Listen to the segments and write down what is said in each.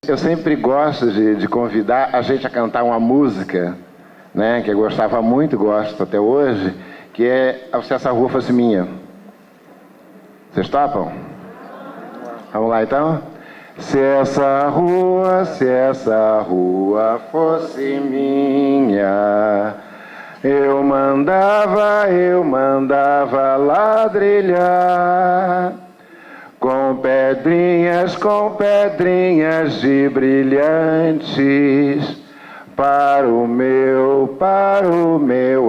Eu sempre gosto de convidar a gente a cantar uma música, né, que eu gostava muito, gosto até hoje, que é Se Essa Rua Fosse Minha. Vocês topam? Vamos lá então? Se essa rua fosse minha, eu mandava ladrilhar com pedrinhas de brilhantes para o meu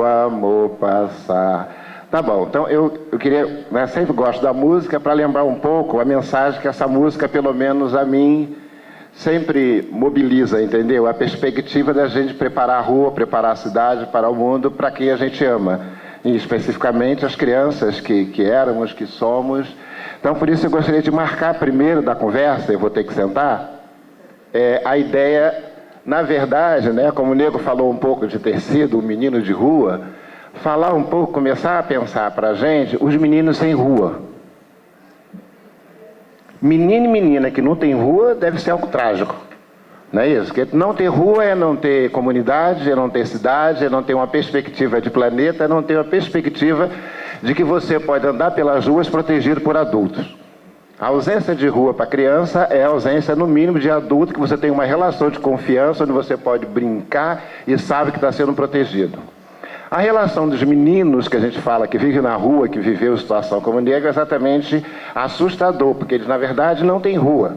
amor passar. Tá bom, então eu queria, né, sempre gosto da música para lembrar um pouco a mensagem que essa música, pelo menos a mim, sempre mobiliza, entendeu? A perspectiva da gente preparar a rua, preparar a cidade para o mundo, para quem a gente ama. E especificamente as crianças que éramos, que somos. Então, por isso eu gostaria de marcar primeiro da conversa, eu vou ter que sentar, a ideia, na verdade, né, como o Nego falou um pouco de ter sido um menino de rua, falar um pouco, começar a pensar para a gente os meninos sem rua. Menino e menina que não tem rua deve ser algo trágico, não é isso? Porque não ter rua é não ter comunidade, é não ter cidade, é não ter uma perspectiva de planeta, é não ter uma perspectiva de que você pode andar pelas ruas protegido por adultos. A ausência de rua para criança é a ausência, no mínimo, de adulto, que você tem uma relação de confiança, onde você pode brincar e sabe que está sendo protegido. A relação dos meninos que a gente fala, que vive na rua, que viveu situação como negro, é exatamente assustador, porque eles, na verdade, não têm rua.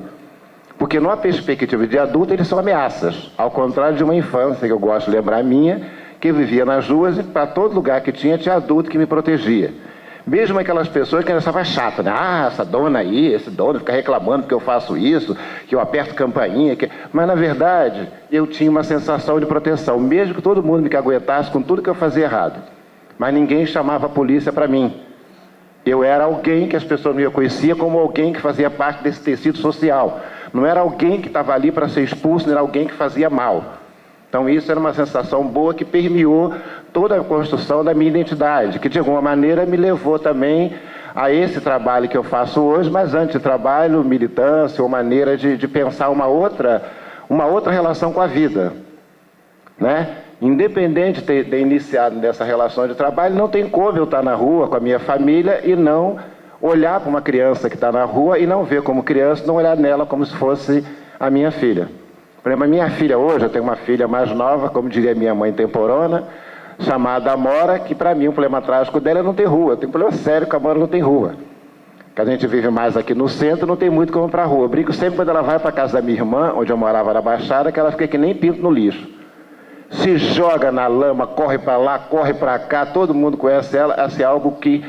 Porque, numa perspectiva de adulto, eles são ameaças. Ao contrário de uma infância, que eu gosto de lembrar minha, que vivia nas ruas e para todo lugar que tinha adulto que me protegia. Mesmo aquelas pessoas que estavam chatas, né? Ah, essa dona aí, esse dono fica reclamando que eu faço isso, que eu aperto campainha. Mas, na verdade, eu tinha uma sensação de proteção, mesmo que todo mundo me aguentasse com tudo que eu fazia errado. Mas ninguém chamava a polícia para mim. Eu era alguém que as pessoas me reconheciam como alguém que fazia parte desse tecido social. Não era alguém que estava ali para ser expulso, não era alguém que fazia mal. Então isso era uma sensação boa que permeou toda a construção da minha identidade, que de alguma maneira me levou também a esse trabalho que eu faço hoje, mas antes de trabalho, militância, ou maneira de pensar uma outra relação com a vida, né? Independente de ter iniciado nessa relação de trabalho, não tem como eu estar na rua com a minha família e não olhar para uma criança que está na rua e não ver como criança, não olhar nela como se fosse a minha filha. Por exemplo, a minha filha hoje, eu tenho uma filha mais nova, como diria minha mãe temporona, chamada Amora, que para mim o problema trágico dela é não ter rua. Tem um problema sério que a Amora não tem rua. Que a gente vive mais aqui no centro, não tem muito como ir para a rua. Eu brinco sempre quando ela vai para a casa da minha irmã, onde eu morava na Baixada, que ela fica que nem pinto no lixo. Se joga na lama, corre para lá, corre para cá, todo mundo conhece ela, é algo que,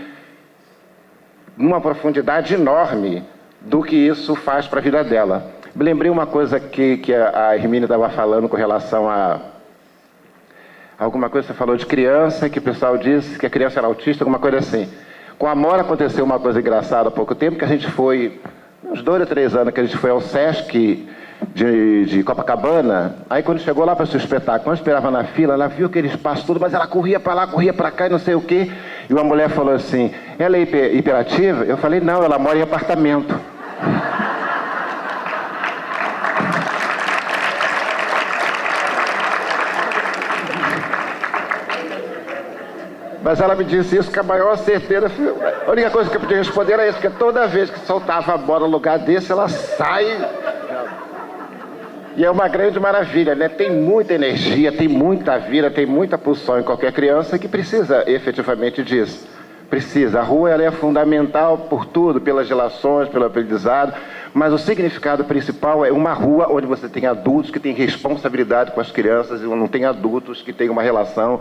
numa profundidade enorme do que isso faz para a vida dela. Me lembrei uma coisa que a Hermínia estava falando com relação a alguma coisa que você falou de criança, que o pessoal disse que a criança era autista, alguma coisa assim. Com a Amora aconteceu uma coisa engraçada há pouco tempo, que a gente foi, uns 2 ou 3 anos que a gente foi ao Sesc de Copacabana. Aí quando chegou lá para o espetáculo, quando esperava na fila, ela viu aquele espaço todo, mas ela corria para lá, corria para cá e não sei o quê. E uma mulher falou assim, ela é hiperativa? Eu falei, não, ela mora em apartamento. Mas ela me disse isso com a maior certeza. A única coisa que eu podia responder era isso, porque toda vez que soltava a bola no lugar desse, ela sai. E é uma grande maravilha, né? Tem muita energia, tem muita vida, tem muita pulsão em qualquer criança que precisa efetivamente disso. Precisa. A rua ela é fundamental por tudo, pelas relações, pelo aprendizado, mas o significado principal é uma rua onde você tem adultos que têm responsabilidade com as crianças e não tem adultos que têm uma relação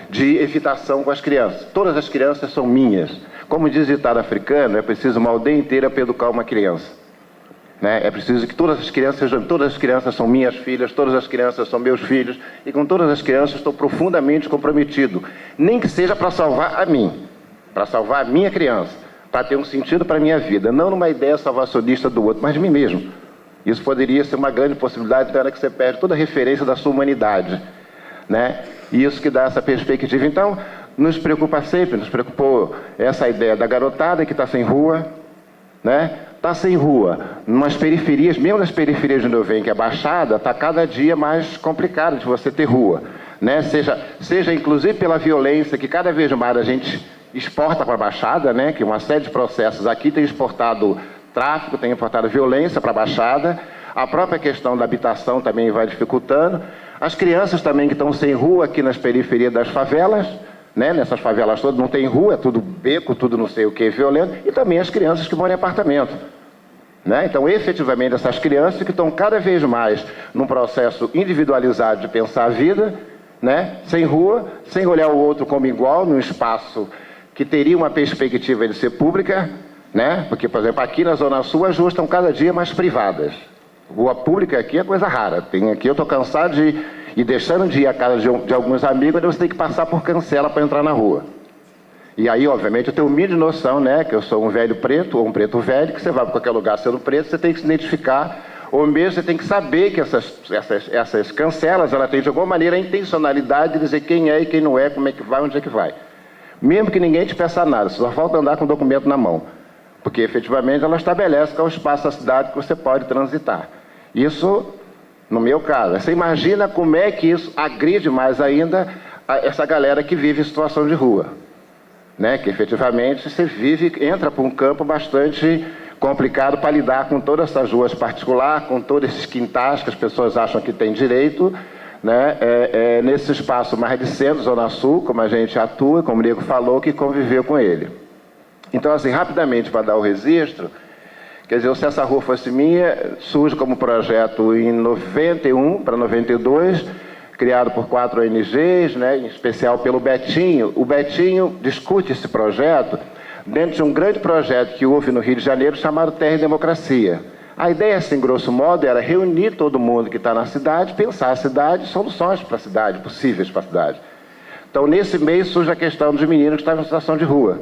de evitação com as crianças. Todas as crianças são minhas. Como diz o ditado africano, é preciso uma aldeia inteira para educar uma criança. Né? É preciso que todas as crianças são minhas filhas, todas as crianças são meus filhos, e com todas as crianças estou profundamente comprometido. Nem que seja para salvar a mim, para salvar a minha criança, para ter um sentido para a minha vida, não numa ideia salvacionista do outro, mas de mim mesmo. Isso poderia ser uma grande possibilidade, então é que você perde toda a referência da sua humanidade, né? E isso que dá essa perspectiva. Então, nos preocupa sempre, nos preocupou essa ideia da garotada que está sem rua, né? Está sem rua. Nas periferias, mesmo nas periferias de onde eu venho, que é Baixada, está cada dia mais complicado de você ter rua, né? Seja inclusive pela violência que cada vez mais a gente exporta para a Baixada, né? Que uma série de processos aqui tem exportado tráfico, tem exportado violência para a Baixada. A própria questão da habitação também vai dificultando. As crianças também que estão sem rua aqui nas periferias das favelas, né? Nessas favelas todas não tem rua, é tudo beco, tudo não sei o que, violento. E também as crianças que moram em apartamento, né? Então, efetivamente, essas crianças que estão cada vez mais num processo individualizado de pensar a vida, né? Sem rua, sem olhar o outro como igual, num espaço que teria uma perspectiva de ser pública, né? Porque, por exemplo, aqui na Zona Sul as ruas estão cada dia mais privadas. Rua pública aqui é coisa rara. Aqui eu estou cansado de ir deixando de ir à casa de alguns amigos, onde você tem que passar por cancela para entrar na rua. E aí, obviamente, eu tenho um mínimo de noção, né? Que eu sou um velho preto, ou um preto velho, que você vai para qualquer lugar sendo preto, você tem que se identificar, ou mesmo você tem que saber que essas cancelas, ela tem de alguma maneira a intencionalidade de dizer quem é e quem não é, como é que vai, onde é que vai. Mesmo que ninguém te peça nada, só falta andar com o documento na mão. Porque, efetivamente, ela estabelece qual é o espaço da cidade que você pode transitar. Isso, no meu caso, você imagina como é que isso agride mais ainda essa galera que vive em situação de rua, né? Que, efetivamente, você entra para um campo bastante complicado para lidar com todas essas ruas particulares, com todos esses quintais que as pessoas acham que têm direito, né? Nesse espaço mais de centro, Zona Sul, como a gente atua, como o Nego falou, que conviveu com ele. Então, assim, rapidamente, para dar o registro, quer dizer, se essa rua fosse minha, surge como projeto em 91 para 92, criado por 4 ONGs, né, em especial pelo Betinho. O Betinho discute esse projeto dentro de um grande projeto que houve no Rio de Janeiro chamado Terra e Democracia. A ideia, assim, grosso modo, era reunir todo mundo que está na cidade, pensar a cidade, soluções para a cidade, possíveis para a cidade. Então, nesse mês surge a questão dos meninos que estavam em situação de rua,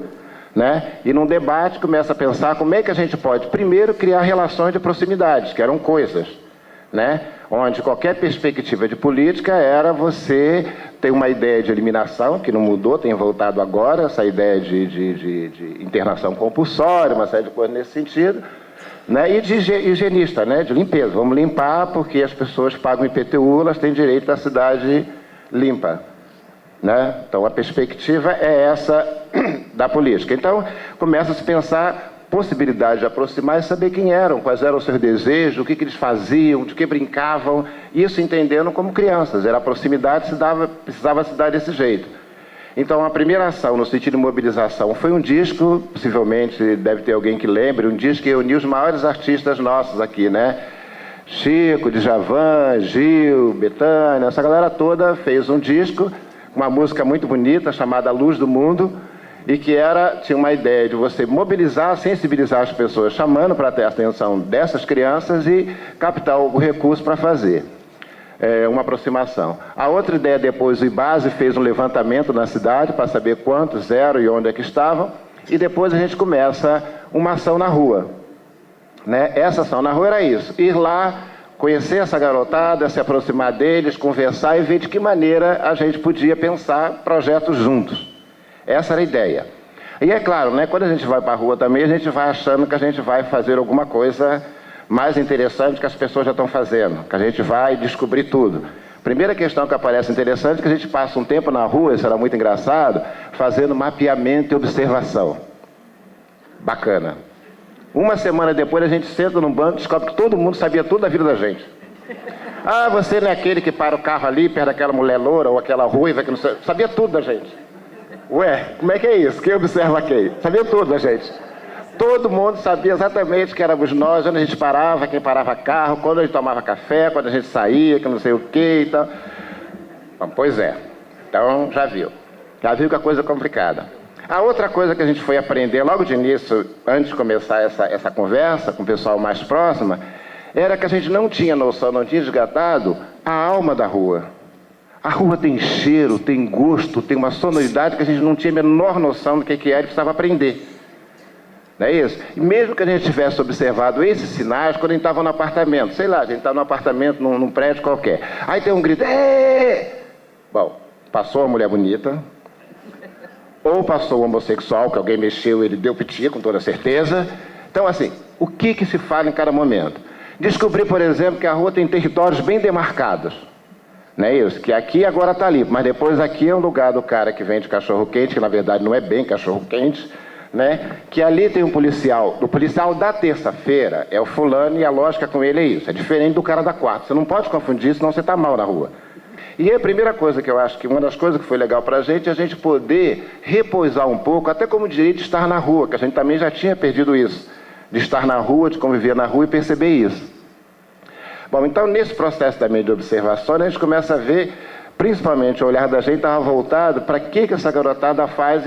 né? E num debate começa a pensar como é que a gente pode, primeiro, criar relações de proximidade, que eram coisas, né? Onde qualquer perspectiva de política era você ter uma ideia de eliminação, que não mudou, tem voltado agora, essa ideia de internação compulsória, uma série de coisas nesse sentido, né? E de higienista, né? De limpeza. Vamos limpar porque as pessoas pagam IPTU, elas têm direito à cidade limpa, né? Então, a perspectiva é essa da política. Então, começa a se pensar possibilidade de aproximar e saber quem eram, quais eram os seus desejos, o que eles faziam, de que brincavam, isso entendendo como crianças. Era a proximidade, precisava se dar desse jeito. Então, a primeira ação, no sentido de mobilização, foi um disco, possivelmente deve ter alguém que lembre, um disco que reuniu os maiores artistas nossos aqui, né? Chico, Djavan, Gil, Bethânia, essa galera toda fez um disco, uma música muito bonita chamada Luz do Mundo, e que tinha uma ideia de você mobilizar, sensibilizar as pessoas, chamando para ter a atenção dessas crianças e captar o recurso para fazer uma aproximação. A outra ideia depois, o IBASE fez um levantamento na cidade para saber quantos eram e onde é que estavam, e depois a gente começa uma ação na rua, né? Essa ação na rua era isso, ir lá, conhecer essa garotada, se aproximar deles, conversar e ver de que maneira a gente podia pensar projetos juntos. Essa era a ideia. E é claro, né, quando a gente vai para a rua também, a gente vai achando que a gente vai fazer alguma coisa mais interessante que as pessoas já estão fazendo, que a gente vai descobrir tudo. Primeira questão que aparece interessante é que a gente passa um tempo na rua, isso era muito engraçado, fazendo mapeamento e observação. Bacana. Uma semana depois a gente senta num banco e descobre que todo mundo sabia tudo da vida da gente. Ah, você não é aquele que para o carro ali perto daquela mulher loura ou aquela ruiva que não sabia tudo da gente. Ué, como é que é isso? Quem observa quem? Sabia tudo da gente. Todo mundo sabia exatamente que éramos nós, onde a gente parava, quem parava carro, quando a gente tomava café, quando a gente saía, que não sei o quê e tal. Bom, pois é. Então, já viu. Já viu que a coisa é complicada. A outra coisa que a gente foi aprender logo de início, antes de começar essa conversa com o pessoal mais próximo, era que a gente não tinha noção, não tinha resgatado a alma da rua. A rua tem cheiro, tem gosto, tem uma sonoridade que a gente não tinha a menor noção do que era e precisava aprender. Não é isso? E mesmo que a gente tivesse observado esses sinais quando a gente estava no apartamento, sei lá, a gente está no apartamento, num prédio qualquer. Aí tem um grito, êêê! Bom, passou uma mulher bonita, ou passou um homossexual, que alguém mexeu, ele deu piti, com toda certeza, Então, assim, o que se fala em cada momento? Descobri, por exemplo, que a rua tem territórios bem demarcados. Não é isso? Que aqui agora está ali, mas depois aqui é um lugar do cara que vende cachorro-quente, que na verdade não é bem cachorro-quente, né? Que ali tem um policial. O policial da terça-feira é o fulano e a lógica com ele é isso. É diferente do cara da quarta. Você não pode confundir, senão você está mal na rua. E a primeira coisa que eu acho que uma das coisas que foi legal para a gente é a gente poder repousar um pouco, até como direito de estar na rua, que a gente também já tinha perdido isso, de estar na rua, de conviver na rua e perceber isso. Bom, então nesse processo também de observação, a gente começa a ver, principalmente o olhar da gente estava voltado para que essa garotada faz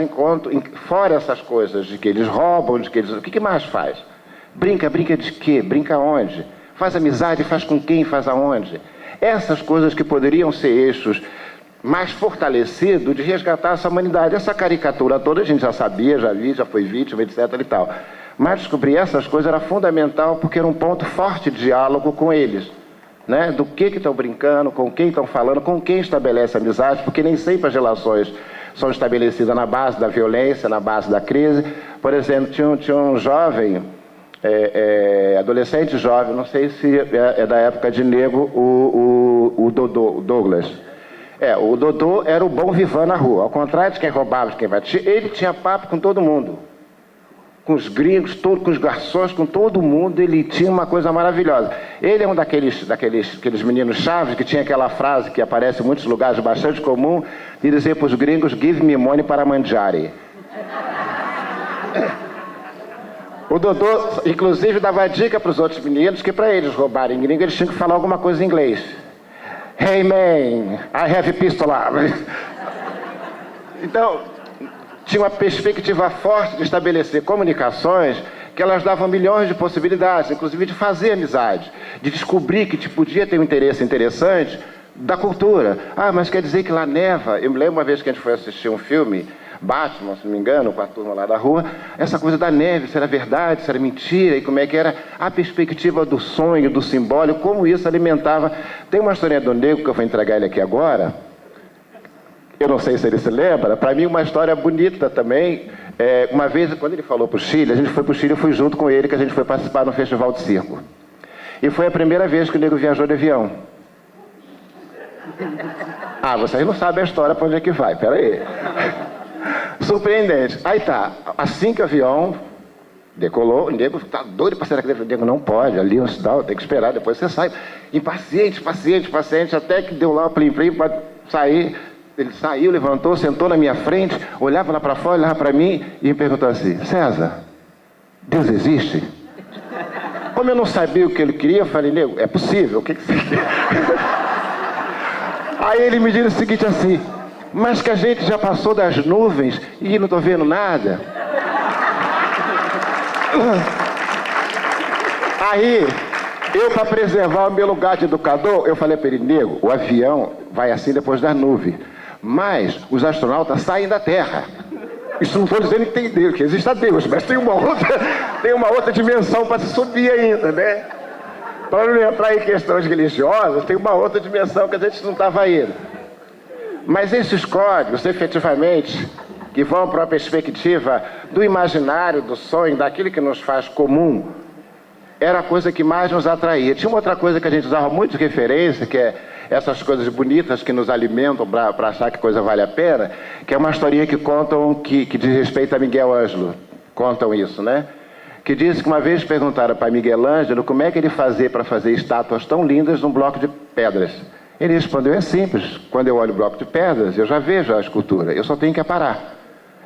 fora essas coisas, de que eles roubam, de que eles... O que mais faz? Brinca de quê? Brinca onde? Faz amizade, faz com quem, faz aonde? Essas coisas que poderiam ser eixos mais fortalecidos de resgatar essa humanidade. Essa caricatura toda a gente já sabia, já vi, já foi vítima, etc. e tal. Mas descobrir essas coisas era fundamental porque era um ponto forte de diálogo com eles. Né? Do que estão brincando, com quem estão falando, com quem estabelece amizade, porque nem sempre as relações são estabelecidas na base da violência, na base da crise. Por exemplo, tinha um jovem... adolescente jovem, não sei se é da época de Nego, o Douglas. O Dodô era o bom vivan na rua, ao contrário de quem roubava, de quem batia, ele tinha papo com todo mundo, com os gringos, com os garçons, com todo mundo, ele tinha uma coisa maravilhosa. Ele é um daqueles meninos chaves que tinha aquela frase que aparece em muitos lugares, bastante comum, de dizer para os gringos, give me money para mangiare. O Dodô, inclusive, dava dica para os outros meninos que para eles roubarem gringo, eles tinham que falar alguma coisa em inglês. Hey man, I have a pistol. Então, tinha uma perspectiva forte de estabelecer comunicações que elas davam milhões de possibilidades, inclusive de fazer amizade, de descobrir que podia ter um interesse interessante da cultura. Mas quer dizer que lá neva? Eu me lembro uma vez que a gente foi assistir um filme... Batman, se não me engano, com a turma lá da rua, essa coisa da neve, se era verdade, se era mentira, e como é que era a perspectiva do sonho, do simbólico, como isso alimentava. Tem uma historinha do Nego, que eu vou entregar ele aqui agora, eu não sei se ele se lembra, para mim uma história bonita também. Uma vez, quando ele falou para o Chile, a gente foi para o Chile, eu fui junto com ele, que a gente foi participar no Festival de Circo. E foi a primeira vez que o Nego viajou de avião. Vocês não sabem a história para onde é que vai, peraí. Surpreendente. Aí tá, assim que o avião decolou, o Nego tá doido para sair daquele avião. O Nego não pode, ali no sinal, tem que esperar, depois você sai. Impaciente, até que deu lá o plim-plim para sair. Ele saiu, levantou, sentou na minha frente, olhava lá para fora, olhava para mim e me perguntou assim, César, Deus existe? Como eu não sabia o que ele queria, eu falei, Nego, é possível, o que você quer? Aí ele me disse o seguinte assim, mas que a gente já passou das nuvens e não estou vendo nada. Aí, eu para preservar o meu lugar de educador, eu falei para ele, Nego, o avião vai assim depois das nuvens, mas os astronautas saem da Terra. Isso não estou dizendo que tem Deus, que existe Deus, mas tem uma outra dimensão para se subir ainda, né? Para não entrar em questões religiosas, tem uma outra dimensão que a gente não estava indo. Mas esses códigos, efetivamente, que vão para a perspectiva do imaginário, do sonho, daquilo que nos faz comum, era a coisa que mais nos atraía. Tinha uma outra coisa que a gente usava muito de referência, que é essas coisas bonitas que nos alimentam para achar que coisa vale a pena, que é uma historinha que contam, que diz respeito a Miguel Ângelo. Contam isso, né? Que diz que uma vez perguntaram para Miguel Ângelo como é que ele fazia para fazer estátuas tão lindas num bloco de pedras. Ele respondeu, é simples, quando eu olho o bloco de pedras, eu já vejo a escultura, eu só tenho que aparar.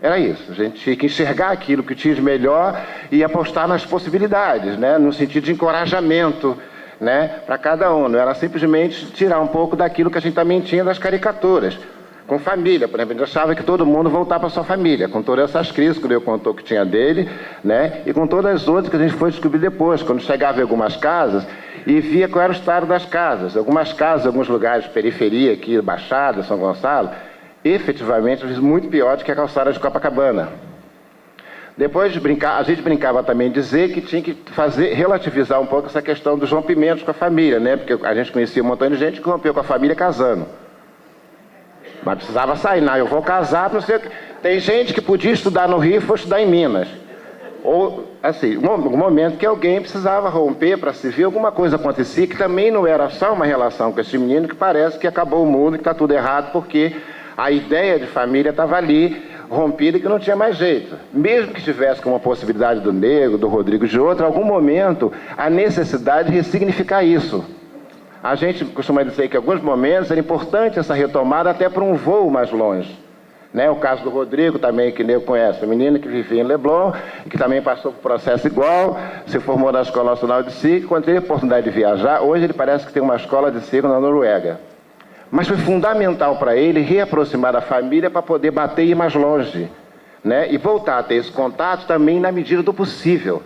Era isso, a gente tinha que enxergar aquilo que tinha de melhor e apostar nas possibilidades, né? No sentido de encorajamento, né? Para cada um, não era simplesmente tirar um pouco daquilo que a gente também tinha das caricaturas. Com família, por exemplo, a gente achava que todo mundo voltava para sua família, com todas essas crises que o Leo contou que tinha dele, né? E com todas as outras que a gente foi descobrir depois, quando chegava em algumas casas e via qual era o estado das casas. Algumas casas, alguns lugares de periferia, aqui, Baixada, São Gonçalo, efetivamente, às vezes, muito pior do que a calçada de Copacabana. Depois de brincar, a gente brincava também dizer que tinha que relativizar um pouco essa questão dos rompimentos com a família, né? Porque a gente conhecia um montão de gente que rompeu com a família casando. Mas precisava sair, não, eu vou casar, não sei o que. Tem gente que podia estudar no Rio e foi estudar em Minas. Ou, assim, um momento que alguém precisava romper para se ver alguma coisa acontecer, que também não era só uma relação com esse menino, que parece que acabou o mundo, que está tudo errado, porque a ideia de família estava ali, rompida, e que não tinha mais jeito. Mesmo que tivesse como uma possibilidade do Negro, do Rodrigo, de outro, em algum momento, a necessidade de ressignificar isso. A gente costuma dizer que em alguns momentos era importante essa retomada até para um voo mais longe. Né? O caso do Rodrigo também, que eu conheço, um menino que vivia em Leblon, que também passou por processo igual, se formou na Escola Nacional de Circo, quando teve a oportunidade de viajar, hoje ele parece que tem uma escola de circo na Noruega. Mas foi fundamental para ele reaproximar da família para poder bater e ir mais longe, né? E voltar a ter esse contato também na medida do possível.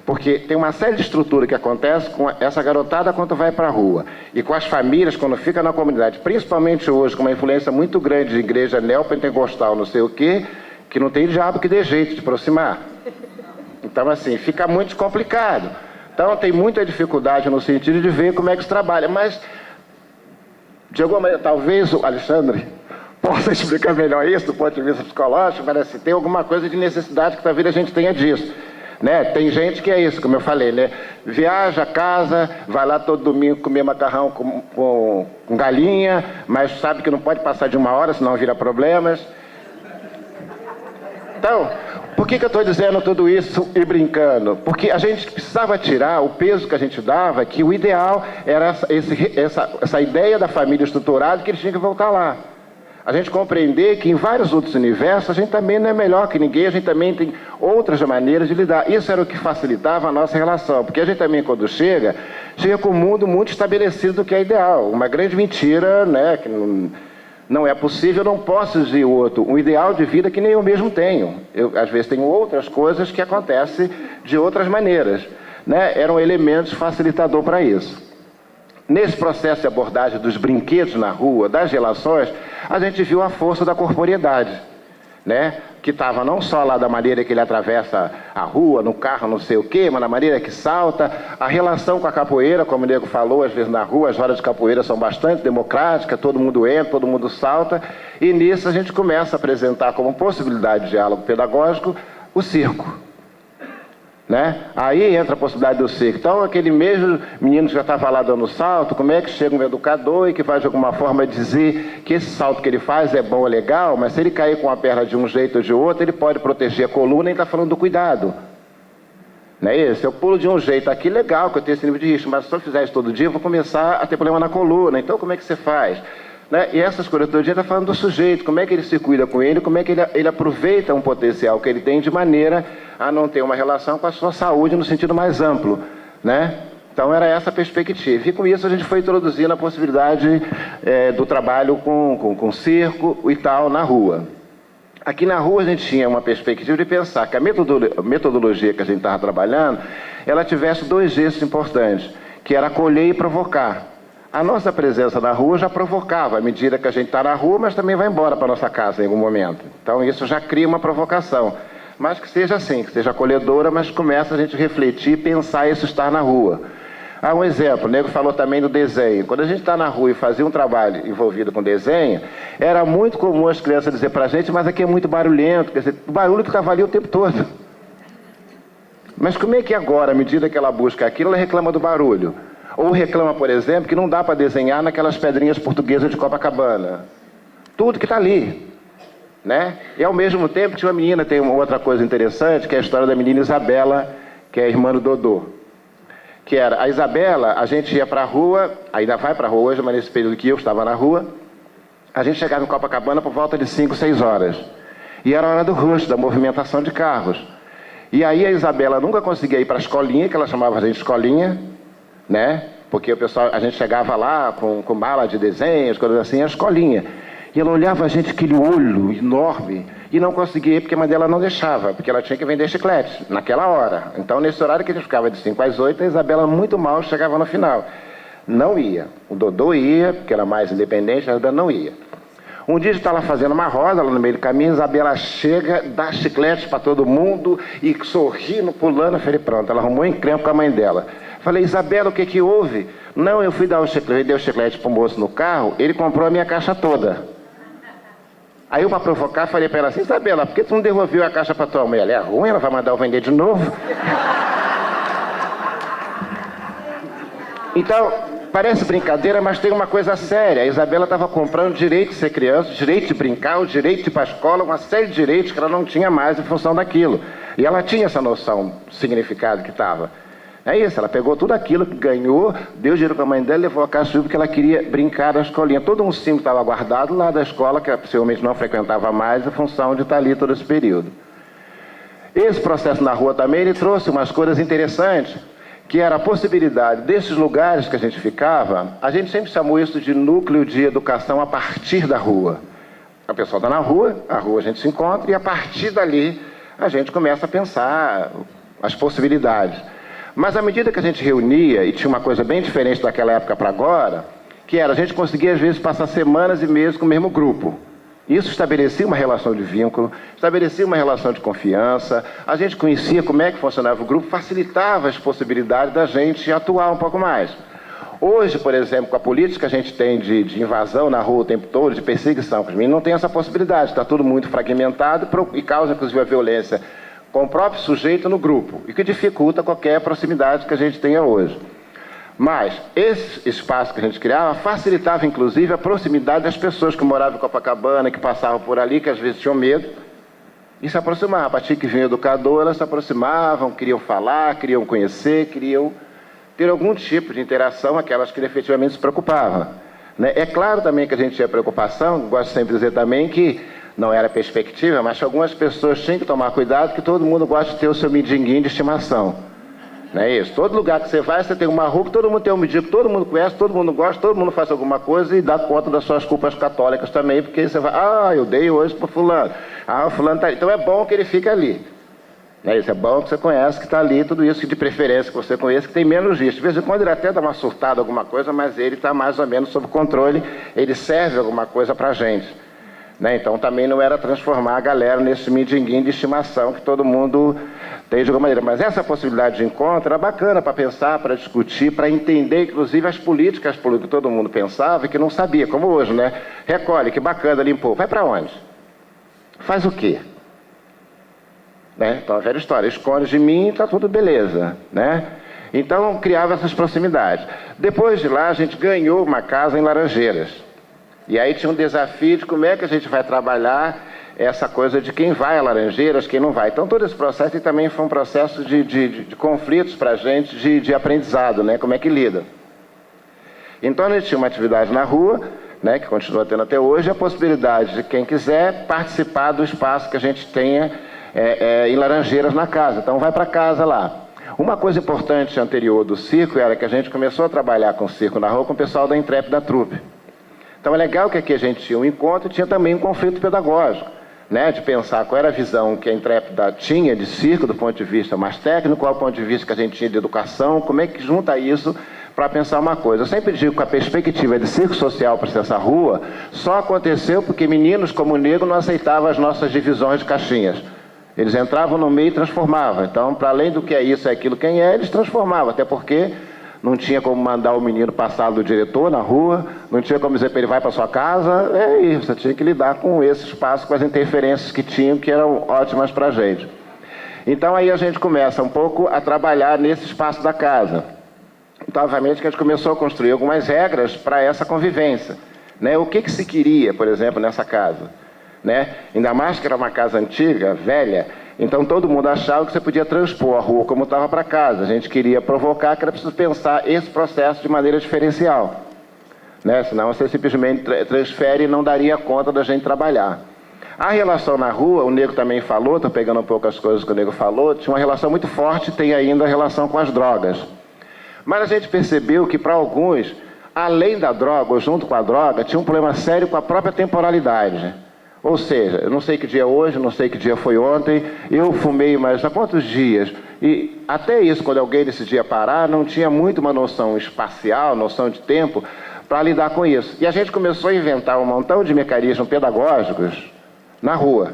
Porque tem uma série de estruturas que acontece com essa garotada quando vai para a rua. E com as famílias, quando fica na comunidade, principalmente hoje, com uma influência muito grande de igreja neopentecostal, não sei o quê, que não tem diabo que dê jeito de aproximar. Então, assim, fica muito complicado. Então, tem muita dificuldade no sentido de ver como é que se trabalha. Mas, de alguma maneira, talvez o Alexandre possa explicar melhor isso do ponto de vista psicológico, mas assim, tem alguma coisa de necessidade que talvez a gente tenha disso. Né? Tem gente que é isso, como eu falei, né? Viaja, casa, vai lá todo domingo comer macarrão com galinha, mas sabe que não pode passar de 1 hora, senão vira problemas. Então, por que eu estou dizendo tudo isso e brincando? Porque a gente precisava tirar o peso que a gente dava, que o ideal era essa ideia da família estruturada, que eles tinham que voltar lá. A gente compreender que em vários outros universos a gente também não é melhor que ninguém, a gente também tem outras maneiras de lidar. Isso era o que facilitava a nossa relação, porque a gente também, quando chega com um mundo muito estabelecido do que é ideal. Uma grande mentira, né, que não é possível, eu não posso dizer outro. Um ideal de vida que nem eu mesmo tenho. Eu, às vezes, tenho outras coisas que acontecem de outras maneiras. Né? Era um elemento facilitador para isso. Nesse processo de abordagem dos brinquedos na rua, das relações, a gente viu a força da corporeidade, né? Que estava não só lá da maneira que ele atravessa a rua, no carro, não sei o quê, mas na maneira que salta. A relação com a capoeira, como o Nego falou, às vezes na rua, as rodas de capoeira são bastante democráticas, todo mundo entra, todo mundo salta, e nisso a gente começa a apresentar como possibilidade de diálogo pedagógico o circo. Né? Aí entra a possibilidade do circo. Então, aquele mesmo menino que já estava lá dando salto, como é que chega um educador e que vai de alguma forma dizer que esse salto que ele faz é bom, é legal, mas se ele cair com a perna de um jeito ou de outro, ele pode proteger a coluna e está falando do cuidado. Não é isso? Eu pulo de um jeito aqui, legal, que eu tenho esse nível de risco, mas se eu fizer isso todo dia, eu vou começar a ter problema na coluna. Então, como é que você faz? Né? E essas coisas todo dia está falando do sujeito, como é que ele se cuida com ele, como é que ele aproveita um potencial que ele tem de maneira a não ter uma relação com a sua saúde no sentido mais amplo. Né? Então era essa a perspectiva. E com isso a gente foi introduzindo a possibilidade do trabalho com circo e tal na rua. Aqui na rua a gente tinha uma perspectiva de pensar que a metodologia que a gente estava trabalhando, ela tivesse 2 eixos importantes, que era acolher e provocar. A nossa presença na rua já provocava, à medida que a gente está na rua, mas também vai embora para a nossa casa em algum momento. Então isso já cria uma provocação. Mas que seja assim, que seja acolhedora, mas começa a gente refletir e pensar isso estar na rua. Um exemplo, o Nego falou também do desenho. Quando a gente está na rua e fazia um trabalho envolvido com desenho, era muito comum as crianças dizer para a gente, mas aqui é muito barulhento, quer dizer, o barulho que estava ali o tempo todo. Mas como é que agora, à medida que ela busca aquilo, ela reclama do barulho? Ou reclama, por exemplo, que não dá para desenhar naquelas pedrinhas portuguesas de Copacabana. Tudo que está ali. Né? E ao mesmo tempo tinha uma menina, tem uma outra coisa interessante, que é a história da menina Isabela, que é a irmã do Dodô. Que era, a Isabela, a gente ia para a rua, ainda vai para a rua hoje, mas nesse período que eu estava na rua, a gente chegava em Copacabana por volta de 5, 6 horas. E era a hora do rush, da movimentação de carros. E aí a Isabela nunca conseguia ir para a escolinha, que ela chamava a gente de escolinha, né? Porque o pessoal, a gente chegava lá com mala de desenhos, coisas assim, a escolinha. E ela olhava a gente, aquele olho enorme, e não conseguia ir, porque a mãe dela não deixava, porque ela tinha que vender chiclete, naquela hora. Então, nesse horário que a gente ficava de 5 às 8, a Isabela muito mal chegava no final. Não ia. O Dodô ia, porque era mais independente, a Isabela não ia. Um dia a gente estava fazendo uma roda lá no meio do caminho, a Isabela chega, dá chiclete para todo mundo, e sorrindo, pulando. Eu falei, pronto, ela arrumou um encrenco com a mãe dela. Falei, Isabela, o que houve? Não, eu fui dar o chiclete, dei o chiclete para o moço no carro, ele comprou a minha caixa toda. Aí eu, para provocar, falei para ela assim, Isabela, por que tu não devolveu a caixa para tua mãe? Ela é ruim, ela vai mandar eu vender de novo. Então, parece brincadeira, mas tem uma coisa séria. A Isabela estava comprando o direito de ser criança, o direito de brincar, o direito de ir para a escola, uma série de direitos que ela não tinha mais em função daquilo. E ela tinha essa noção do significado que estava. É isso, ela pegou tudo aquilo que ganhou, deu dinheiro para a mãe dela e levou a caixa porque ela queria brincar na escolinha. Todo um símbolo estava guardado lá da escola, que ela possivelmente não frequentava mais, em função de estar ali todo esse período. Esse processo na rua também, ele trouxe umas coisas interessantes, que era a possibilidade desses lugares que a gente ficava, a gente sempre chamou isso de núcleo de educação a partir da rua. A pessoa está na rua, a rua a gente se encontra, e a partir dali a gente começa a pensar as possibilidades. Mas à medida que a gente reunia, e tinha uma coisa bem diferente daquela época para agora, que era, a gente conseguia às vezes passar semanas e meses com o mesmo grupo. Isso estabelecia uma relação de vínculo, estabelecia uma relação de confiança, a gente conhecia como é que funcionava o grupo, facilitava as possibilidades da gente atuar um pouco mais. Hoje, por exemplo, com a política que a gente tem de invasão na rua o tempo todo, de perseguição, os meninos não tem essa possibilidade, está tudo muito fragmentado e causa inclusive a violência com o próprio sujeito no grupo, e que dificulta qualquer proximidade que a gente tenha hoje. Mas esse espaço que a gente criava facilitava, inclusive, a proximidade das pessoas que moravam em Copacabana, que passavam por ali, que às vezes tinham medo, e se aproximavam. A partir que vinha o educador, elas se aproximavam, queriam falar, queriam conhecer, queriam ter algum tipo de interação, aquelas que efetivamente se preocupavam. Né? É claro também que a gente tinha preocupação, gosto sempre de dizer também que não era perspectiva, mas algumas pessoas tinham que tomar cuidado, que todo mundo gosta de ter o seu midinguinho de estimação. Não é isso? Todo lugar que você vai, você tem uma rua que todo mundo tem um mendigo, todo mundo conhece, todo mundo gosta, todo mundo faz alguma coisa e dá conta das suas culpas católicas também, porque você vai, eu dei hoje para fulano, o fulano está ali. Então é bom que ele fique ali. Não é isso? É bom que você conhece que está ali, tudo isso que de preferência que você conhece, que tem menos risco. De vez em quando ele até dá uma surtada, alguma coisa, mas ele está mais ou menos sob controle, ele serve alguma coisa para a gente. Né? Então também não era transformar a galera nesse mindinguinho de estimação que todo mundo tem de alguma maneira. Mas essa possibilidade de encontro era bacana para pensar, para discutir, para entender, inclusive, as políticas que todo mundo pensava e que não sabia, como hoje, né? Recolhe, que bacana, limpou. Vai para onde? Faz o quê? Né? Então, a velha história, esconde de mim e está tudo beleza. Né? Então, criava essas proximidades. Depois de lá, a gente ganhou uma casa em Laranjeiras. E aí tinha um desafio de como é que a gente vai trabalhar essa coisa de quem vai a Laranjeiras, quem não vai. Então todo esse processo também foi um processo de conflitos para a gente, de aprendizado, né? Como é que lida. Então a gente tinha uma atividade na rua, né, que continua tendo até hoje, a possibilidade de quem quiser participar do espaço que a gente tenha em Laranjeiras na casa. Então vai para casa lá. Uma coisa importante anterior do circo era que a gente começou a trabalhar com o circo na rua com o pessoal da Intrépida Trupe. Então é legal que aqui a gente tinha um encontro e tinha também um conflito pedagógico, né, de pensar qual era a visão que a Intrépida tinha de circo do ponto de vista mais técnico, qual é o ponto de vista que a gente tinha de educação, como é que junta isso para pensar uma coisa. Eu sempre digo que a perspectiva de circo social para essa rua só aconteceu porque meninos como o negro não aceitavam as nossas divisões de caixinhas. Eles entravam no meio e transformavam. Então, para além do que é isso, é aquilo, quem é, eles transformavam, até porque não tinha como mandar o menino passar do diretor na rua, não tinha como dizer para ele vai para sua casa, é isso, você tinha que lidar com esse espaço, com as interferências que tinham, que eram ótimas para a gente. Então aí a gente começa um pouco a trabalhar nesse espaço da casa. Então, obviamente, que a gente começou a construir algumas regras para essa convivência. Né? O que se queria, por exemplo, nessa casa? Né? Ainda mais que era uma casa antiga, velha, então todo mundo achava que você podia transpor a rua como estava para casa. A gente queria provocar que era preciso pensar esse processo de maneira diferencial. Né? Senão você simplesmente transfere e não daria conta da gente trabalhar. A relação na rua, o Nego também falou, estou pegando um pouco as coisas que o Nego falou, tinha uma relação muito forte, tem ainda a relação com as drogas. Mas a gente percebeu que para alguns, além da droga, ou junto com a droga, tinha um problema sério com a própria temporalidade. Ou seja, eu não sei que dia é hoje, não sei que dia foi ontem, eu fumei, mas há quantos dias? E até isso, quando alguém decidia parar, não tinha muito uma noção espacial, noção de tempo, para lidar com isso. E a gente começou a inventar um montão de mecanismos pedagógicos na rua.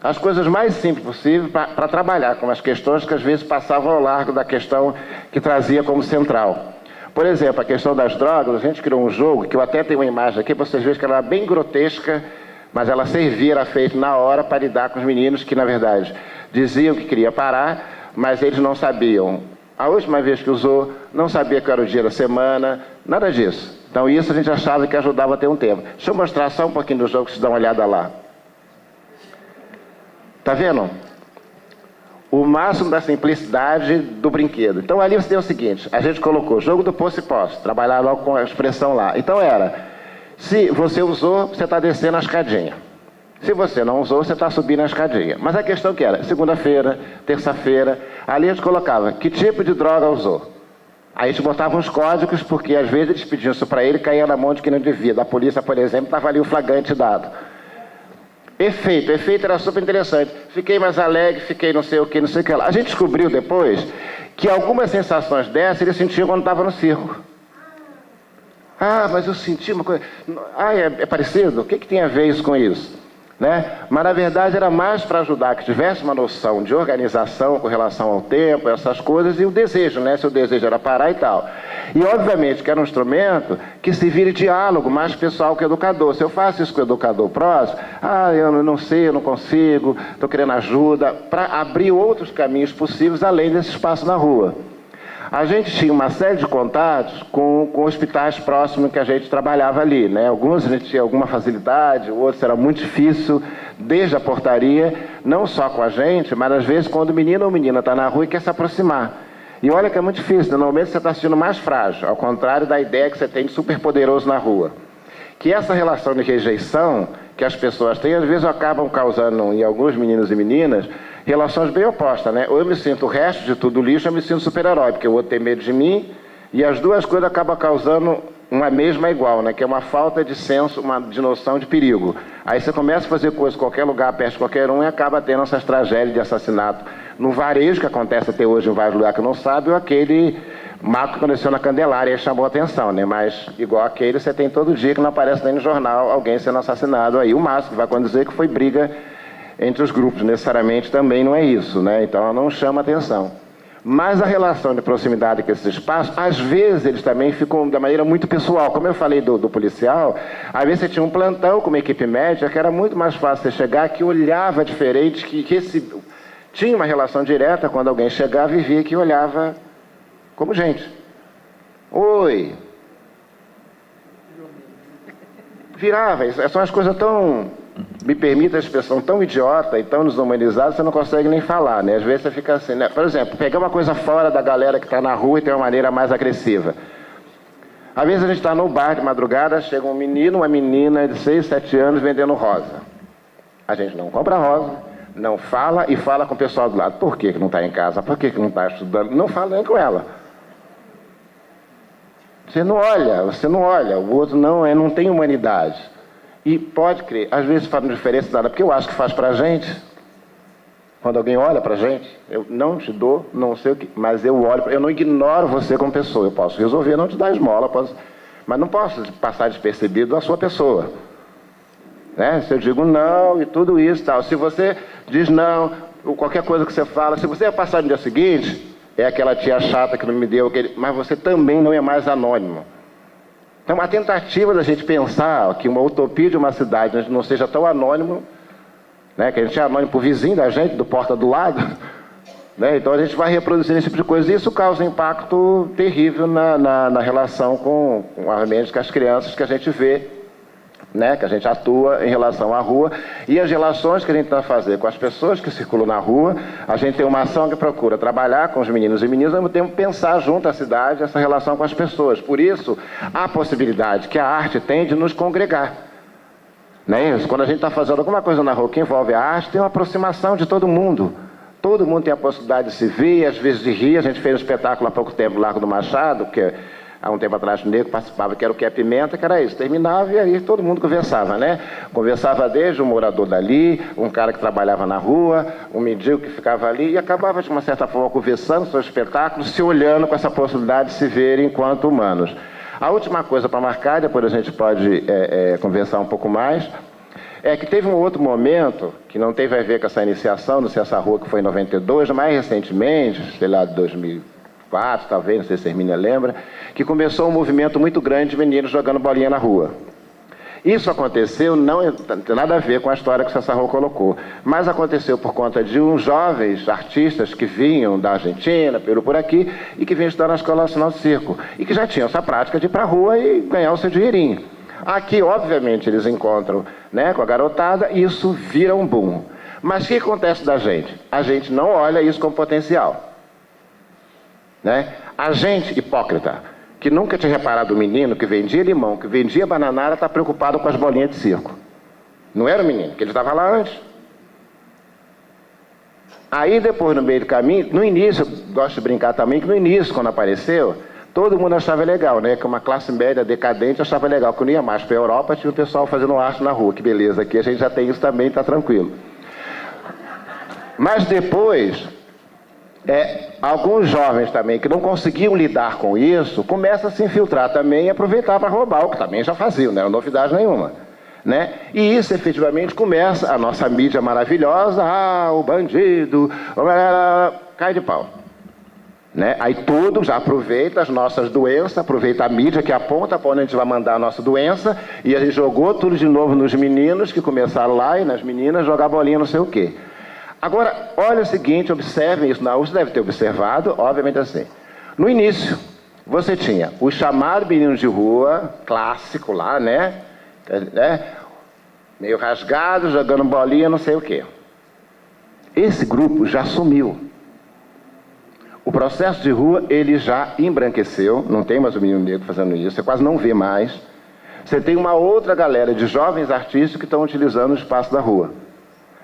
As coisas mais simples possíveis para trabalhar com as questões que às vezes passavam ao largo da questão que trazia como central. Por exemplo, a questão das drogas, a gente criou um jogo, que eu até tenho uma imagem aqui, para vocês verem que ela era bem grotesca, mas ela servia, era feita na hora para lidar com os meninos que, na verdade, diziam que queria parar, mas eles não sabiam. A última vez que usou, não sabia qual era o dia da semana, nada disso. Então isso a gente achava que ajudava a ter um tempo. Deixa eu mostrar só um pouquinho do jogo, vocês dão uma olhada lá. Tá vendo? O máximo da simplicidade do brinquedo. Então ali você tem o seguinte, a gente colocou jogo do poço e posse, trabalhar logo com a expressão lá. Então era, se você usou, você está descendo a escadinha. Se você não usou, você está subindo a escadinha. Mas a questão que era, segunda-feira, terça-feira, ali a gente colocava, que tipo de droga usou? Aí a gente botava uns códigos, porque às vezes eles pediam isso para ele e caía na mão de quem não devia. Da polícia, por exemplo, estava ali o flagrante dado. Efeito era super interessante. Fiquei mais alegre, fiquei não sei o que, não sei o que lá. A gente descobriu depois que algumas sensações dessas ele sentia quando estava no circo. Ah, mas eu senti uma coisa... Ah, é parecido? O que tem a ver isso com isso? Né? Mas na verdade era mais para ajudar que tivesse uma noção de organização com relação ao tempo, essas coisas, e o desejo, né? Se o desejo era parar e tal. E obviamente que era um instrumento que se vira diálogo mais pessoal que educador. Se eu faço isso com o educador próximo, eu não sei, eu não consigo, estou querendo ajuda, para abrir outros caminhos possíveis além desse espaço na rua. A gente tinha uma série de contatos com hospitais próximos que a gente trabalhava ali, né? Alguns a gente tinha alguma facilidade, outros era muito difícil, desde a portaria, não só com a gente, mas às vezes quando o menino ou menina está na rua e quer se aproximar. E olha que é muito difícil, normalmente você está se sentindo mais frágil, ao contrário da ideia que você tem de super poderoso na rua. Que essa relação de rejeição que as pessoas têm, às vezes acabam causando em alguns meninos e meninas, relações bem opostas, né? Ou eu me sinto o resto de tudo lixo, ou eu me sinto super-herói, porque o outro tem medo de mim, e as duas coisas acabam causando uma mesma igual, né? Que é uma falta de senso, de noção de perigo. Aí você começa a fazer coisas em qualquer lugar, perto de qualquer um, e acaba tendo essas tragédias de assassinato no varejo, que acontece até hoje em vários lugares que não sabe, ou aquele mato que aconteceu na Candelária, e chamou a atenção, né? Mas igual aquele, você tem todo dia que não aparece nem no jornal alguém sendo assassinado aí. O máximo que vai acontecer que foi briga entre os grupos, necessariamente também não é isso, né? Então ela não chama atenção. Mas a relação de proximidade com esses espaços, às vezes eles também ficam de maneira muito pessoal. Como eu falei do policial, às vezes você tinha um plantão com uma equipe médica que era muito mais fácil você chegar, que olhava diferente, que tinha uma relação direta quando alguém chegava e via que olhava como gente. Oi. Virava, são as coisas tão... Me permita a expressão tão idiota e tão desumanizada, você não consegue nem falar, né? Às vezes você fica assim, né? Por exemplo, pegar uma coisa fora da galera que está na rua e tem uma maneira mais agressiva. Às vezes a gente está no bar de madrugada, chega um menino, uma menina de 6, 7 anos vendendo rosa. A gente não compra rosa, não fala e fala com o pessoal do lado. Por que não está em casa? Por que não está estudando? Não fala nem com ela. Você não olha, o outro não tem humanidade. E pode crer, às vezes faz diferença nada, porque eu acho que faz pra gente. Quando alguém olha pra gente, eu não te dou, não sei o que, mas eu olho, eu não ignoro você como pessoa. Eu posso resolver não te dar esmola, mas não posso passar despercebido a sua pessoa. Né? Se eu digo não e tudo isso e tal, se você diz não, qualquer coisa que você fala, se você passar no dia seguinte, é aquela tia chata que não me deu, mas você também não é mais anônimo. Então, a tentativa da gente pensar que uma utopia de uma cidade não seja tão anônimo, né, que a gente é anônimo para o vizinho da gente, do porta do lado, né, então a gente vai reproduzindo esse tipo de coisa, e isso causa um impacto terrível na relação com as mentes, com as crianças que a gente vê, né, que a gente atua em relação à rua, e as relações que a gente está a fazer com as pessoas que circulam na rua. A gente tem uma ação que procura trabalhar com os meninos e meninas, ao mesmo tempo pensar junto à cidade essa relação com as pessoas. Por isso, a possibilidade que a arte tem de nos congregar. Não é isso? Quando a gente está fazendo alguma coisa na rua que envolve a arte, tem uma aproximação de todo mundo. Todo mundo tem a possibilidade de se ver, às vezes de rir. A gente fez um espetáculo há pouco tempo no Largo do Machado, que há um tempo atrás o Negro participava, que era o Que é Pimenta, que era isso. Terminava e aí todo mundo conversava, né? Conversava desde um morador dali, um cara que trabalhava na rua, um mendigo que ficava ali, e acabava de uma certa forma conversando sobre o espetáculo, se olhando com essa possibilidade de se ver enquanto humanos. A última coisa para marcar, depois a gente pode conversar um pouco mais, é que teve um outro momento, que não teve a ver com essa iniciação, não sei essa rua que foi em 92, mais recentemente, sei lá, de 2004, talvez, não sei se a Hermínia lembra, que começou um movimento muito grande de meninos jogando bolinha na rua. Isso aconteceu, não tem nada a ver com a história que o Sassarro colocou, mas aconteceu por conta de uns jovens artistas que vinham da Argentina, Peru, por aqui, e que vinham estudar na Escola Nacional de Circo, e que já tinham essa prática de ir para a rua e ganhar o seu dinheirinho. Aqui, obviamente, eles encontram, né, com a garotada, e isso vira um boom. Mas o que acontece da gente? A gente não olha isso como potencial. Né? A gente, hipócrita, que nunca tinha reparado o menino que vendia limão, que vendia bananara, está preocupado com as bolinhas de circo. Não era o menino, porque ele estava lá antes. Aí depois, no meio do caminho, no início, eu gosto de brincar também, que no início, quando apareceu, todo mundo achava legal, né? Que uma classe média decadente achava legal, que eu não ia mais para a Europa, tinha o pessoal fazendo arte na rua, que beleza, aqui a gente já tem isso também, está tranquilo. Mas depois, alguns jovens também que não conseguiam lidar com isso, começam a se infiltrar também e aproveitar para roubar, o que também já faziam, não era novidade nenhuma. Né? E isso efetivamente começa a nossa mídia maravilhosa, o bandido, cai de pau. Né? Aí tudo já aproveita as nossas doenças, aproveita a mídia que aponta para onde a gente vai mandar a nossa doença, e a gente jogou tudo de novo nos meninos que começaram lá e nas meninas jogar bolinha não sei o quê. Agora, olha o seguinte, observem isso, você deve ter observado, obviamente assim. No início, você tinha o chamado menino de rua, clássico lá, né? Meio rasgado, jogando bolinha, não sei o quê. Esse grupo já sumiu. O processo de rua, ele já embranqueceu, não tem mais o menino negro fazendo isso, você quase não vê mais. Você tem uma outra galera de jovens artistas que estão utilizando o espaço da rua.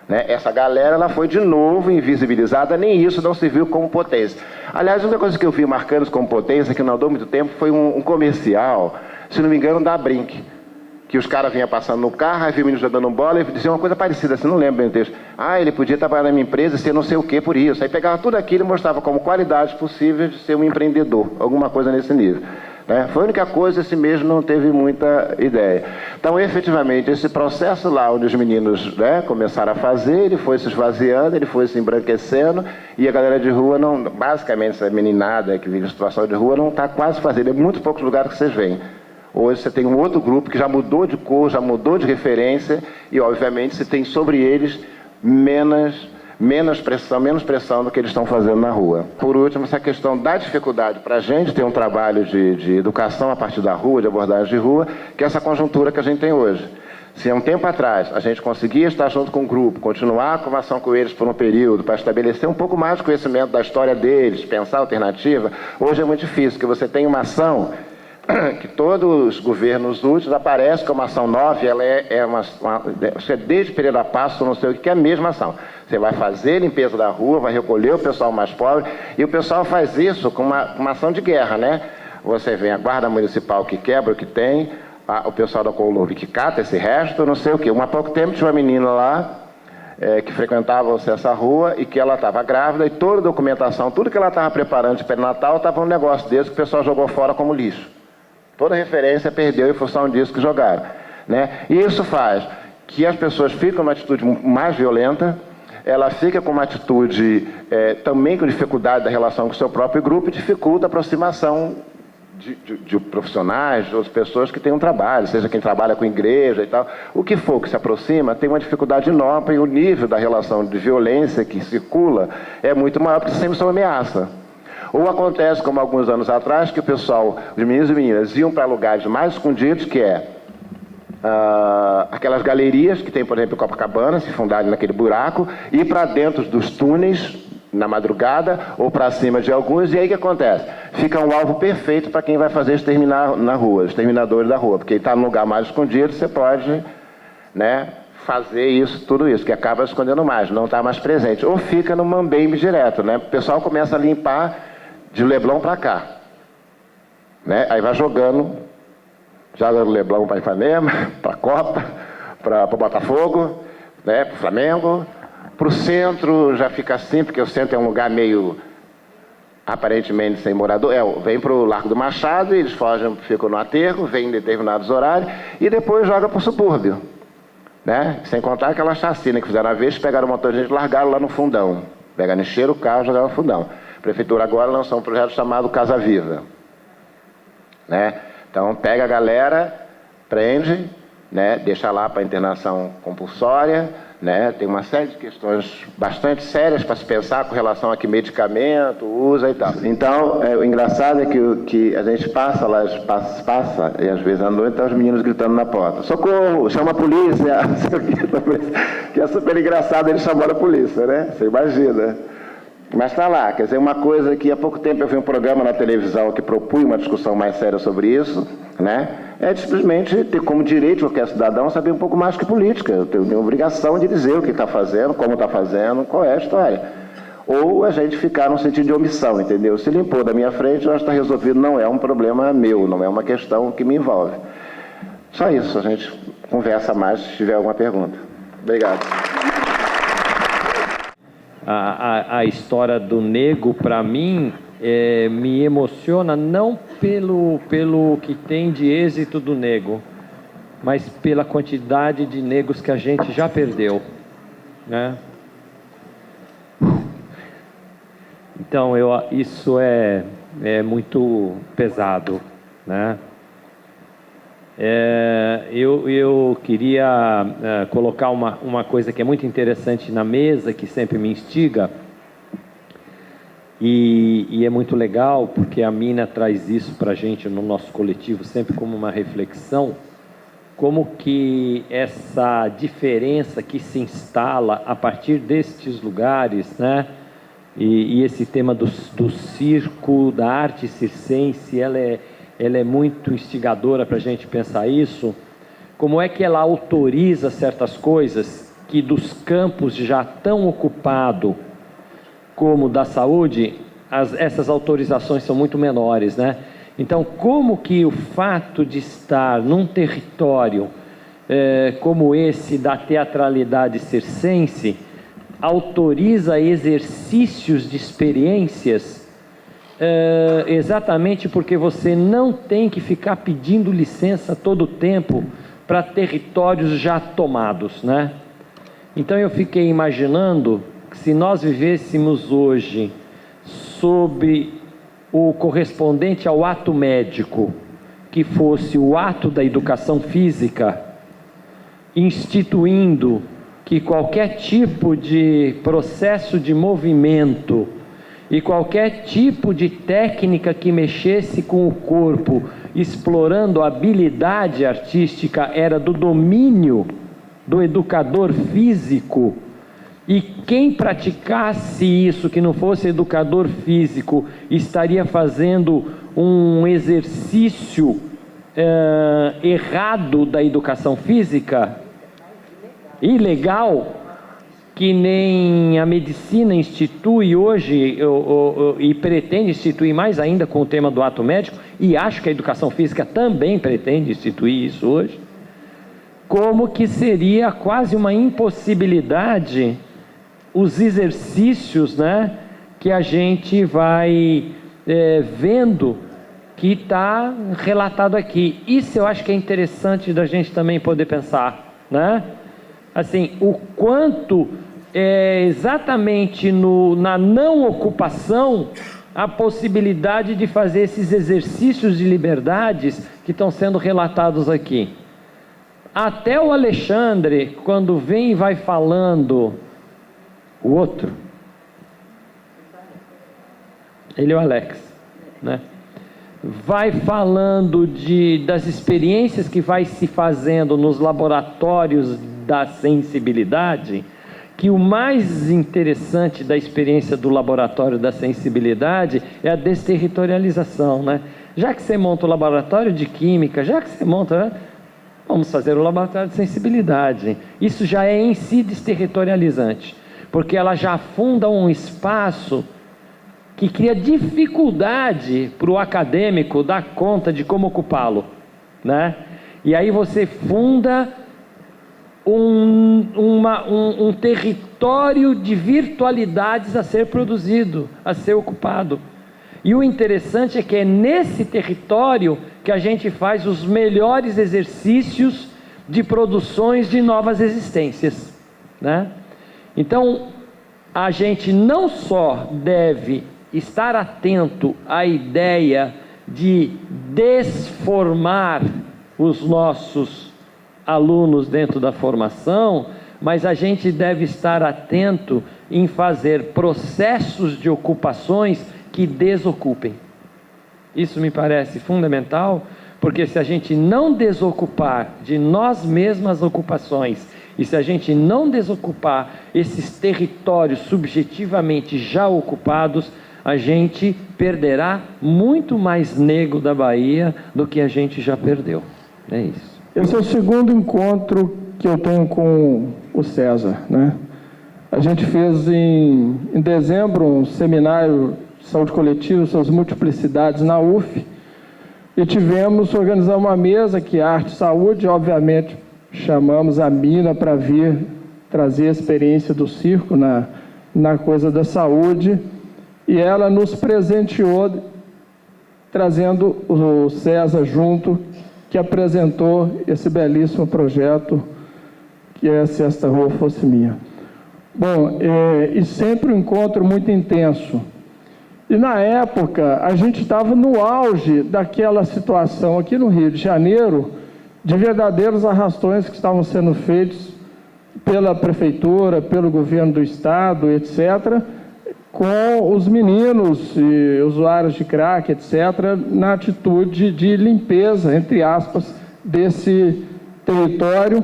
Né? Essa galera ela foi de novo invisibilizada, nem isso não se viu como potência. Aliás, uma coisa que eu vi marcando como potência, que não andou muito tempo, foi um comercial, se não me engano, da Brink, que os caras vinham passando no carro, aí viu o menino jogando bola e dizia uma coisa parecida, assim, não lembro bem o texto. Ele podia trabalhar na minha empresa e ser não sei o que por isso. Aí pegava tudo aquilo e mostrava como qualidades possíveis de ser um empreendedor, alguma coisa nesse nível. Né? Foi a única coisa, esse mesmo não teve muita ideia. Então, efetivamente, esse processo lá, onde os meninos, né, começaram a fazer, ele foi se esvaziando, ele foi se embranquecendo, e a galera de rua, não, basicamente, essa meninada que vive em situação de rua, não está quase fazendo. É muito poucos lugares que vocês veem. Hoje você tem um outro grupo que já mudou de cor, já mudou de referência, e, obviamente, você tem sobre eles menos pressão do que eles estão fazendo na rua. Por último, essa questão da dificuldade para a gente ter um trabalho de educação a partir da rua, de abordagem de rua, que é essa conjuntura que a gente tem hoje. Se há um tempo atrás a gente conseguia estar junto com o grupo, continuar a conversação com eles por um período, para estabelecer um pouco mais de conhecimento da história deles, pensar a alternativa, hoje é muito difícil, porque você tem uma ação que todos os governos úteis aparece como ação nova, ela desde Pereira Passos, não sei o que é a mesma ação. Você vai fazer limpeza da rua, vai recolher o pessoal mais pobre, e o pessoal faz isso com uma ação de guerra, né? Você vem a guarda municipal que quebra o que tem, o pessoal da Colombo que cata esse resto, não sei o que. Há pouco tempo tinha uma menina lá, que frequentava essa rua e que ela estava grávida, e toda a documentação, tudo que ela estava preparando de pré-natal, estava um negócio desse que o pessoal jogou fora como lixo. Toda referência perdeu em função disso que jogaram. Né? E isso faz que as pessoas fiquem com uma atitude mais violenta, ela fica com uma atitude também com dificuldade da relação com o seu próprio grupo e dificulta a aproximação de profissionais, de outras pessoas que têm um trabalho, seja quem trabalha com igreja e tal. O que for que se aproxima tem uma dificuldade enorme, e o nível da relação de violência que circula é muito maior, porque sempre são ameaça. Ou acontece, como alguns anos atrás, que o pessoal, os meninos e meninas, iam para lugares mais escondidos, que aquelas galerias que tem, por exemplo, em Copacabana, se fundarem naquele buraco, ir para dentro dos túneis, na madrugada, ou para cima de alguns, e aí o que acontece? Fica um alvo perfeito para quem vai fazer exterminar na rua, exterminadores da rua, porque está num lugar mais escondido, você pode, né, fazer isso, tudo isso, que acaba escondendo mais, não está mais presente. Ou fica no mambembe direto, né? O pessoal começa a limpar de Leblon para cá, né? Aí vai jogando, já do Leblon para Ipanema, para a Copa, para o Botafogo, né? Para o Flamengo, para o centro já fica assim, porque o centro é um lugar meio aparentemente sem morador, vem para o Largo do Machado, e eles fogem, ficam no aterro, vêm em determinados horários, e depois joga para o subúrbio. Né? Sem contar aquela chacina que fizeram uma vez, pegaram um montão de gente e largaram lá no fundão. Pegaram, encheram o carro e jogaram no fundão. A prefeitura agora lançou um projeto chamado Casa Viva. Né? Então pega a galera, prende, né, deixar lá para internação compulsória, né, tem uma série de questões bastante sérias para se pensar com relação a que medicamento usa e tal. Então, o engraçado é que a gente passa lá, passa, e às vezes à noite estão os meninos gritando na porta: socorro, chama a polícia, que é super engraçado ele chamando a polícia, né? Você imagina. Mas está lá, quer dizer, uma coisa que há pouco tempo eu vi um programa na televisão que propunha uma discussão mais séria sobre isso, né? É simplesmente ter como direito qualquer cidadão saber um pouco mais que política. Eu tenho obrigação de dizer o que está fazendo, como está fazendo, qual é a história. Ou a gente ficar no sentido de omissão, entendeu? Se limpou da minha frente, eu acho que está resolvido, não é um problema meu, não é uma questão que me envolve. Só isso, a gente conversa mais se tiver alguma pergunta. Obrigado. A história do nego, para mim, me emociona não pelo que tem de êxito do nego, mas pela quantidade de negros que a gente já perdeu, né? Então, isso é muito pesado, né? Eu queria colocar uma coisa que é muito interessante na mesa, que sempre me instiga, e é muito legal, porque a Mina traz isso para a gente no nosso coletivo, sempre como uma reflexão, como que essa diferença que se instala a partir destes lugares, né? E esse tema do circo, da arte circense, ela é muito instigadora para a gente pensar isso. Como é que ela autoriza certas coisas que dos campos já tão ocupados como da saúde, essas autorizações são muito menores, né? Então, como que o fato de estar num território como esse da teatralidade circense autoriza exercícios de experiências exatamente porque você não tem que ficar pedindo licença todo o tempo para territórios já tomados, né? Então eu fiquei imaginando que se nós vivêssemos hoje sob o correspondente ao ato médico, que fosse o ato da educação física, instituindo que qualquer tipo de processo de movimento e qualquer tipo de técnica que mexesse com o corpo, explorando a habilidade artística, era do domínio do educador físico, e quem praticasse isso, que não fosse educador físico, estaria fazendo um exercício errado da educação física, ilegal, que nem a medicina institui hoje, e pretende instituir mais ainda com o tema do ato médico, e acho que a educação física também pretende instituir isso hoje, como que seria quase uma impossibilidade os exercícios, né, que a gente vai vendo que está relatado aqui. Isso eu acho que é interessante da gente também poder pensar, né? Assim, o quanto exatamente na não ocupação a possibilidade de fazer esses exercícios de liberdades que estão sendo relatados aqui. Até o Alexandre, quando vem e vai falando, o outro, ele é o Alex, né? Vai falando das experiências que vai se fazendo nos laboratórios da sensibilidade, que o mais interessante da experiência do laboratório da sensibilidade é a desterritorialização, né? Já que você monta o laboratório de química, já que você monta, né? Vamos fazer o laboratório de sensibilidade. Isso já é em si desterritorializante, porque ela já funda um espaço que cria dificuldade para o acadêmico dar conta de como ocupá-lo, né? E aí você funda um território de virtualidades a ser produzido, a ser ocupado. E o interessante é que é nesse território que a gente faz os melhores exercícios de produções de novas existências, né? Então, a gente não só deve estar atento à ideia de desformar os nossos alunos dentro da formação, mas a gente deve estar atento em fazer processos de ocupações que desocupem. Isso me parece fundamental, porque se a gente não desocupar de nós mesmas ocupações, e se a gente não desocupar esses territórios subjetivamente já ocupados, a gente perderá muito mais nego da Bahia do que a gente já perdeu. É isso. Esse é o segundo encontro que eu tenho com o César, né? A gente fez em dezembro um seminário de saúde coletiva, suas multiplicidades na UF, e organizar uma mesa que é Arte e Saúde. Obviamente chamamos a Mina para vir trazer a experiência do circo na coisa da saúde, e ela nos presenteou trazendo o César junto, que apresentou esse belíssimo projeto que é Se Esta Rua Fosse Minha. Bom, e sempre um encontro muito intenso. E na época, a gente estava no auge daquela situação aqui no Rio de Janeiro, de verdadeiros arrastões que estavam sendo feitos pela prefeitura, pelo governo do estado, etc., com os meninos e usuários de crack, etc., na atitude de limpeza, entre aspas, desse território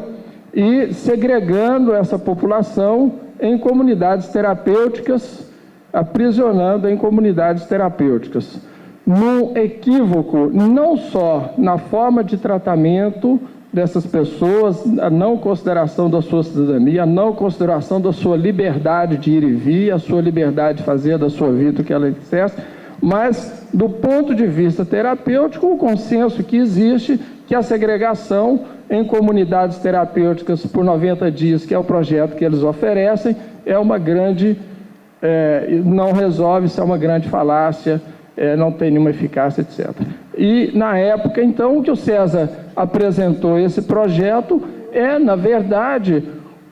e segregando essa população em comunidades terapêuticas, aprisionando em comunidades terapêuticas. Num equívoco, não só na forma de tratamento dessas pessoas, a não consideração da sua cidadania, a não consideração da sua liberdade de ir e vir, a sua liberdade de fazer da sua vida o que ela dissesse, mas do ponto de vista terapêutico, o consenso que existe que a segregação em comunidades terapêuticas por 90 dias, que é o projeto que eles oferecem, é uma grande, não resolve, isso é uma grande falácia, não tem nenhuma eficácia, etc. E, na época, então, que o César apresentou esse projeto na verdade,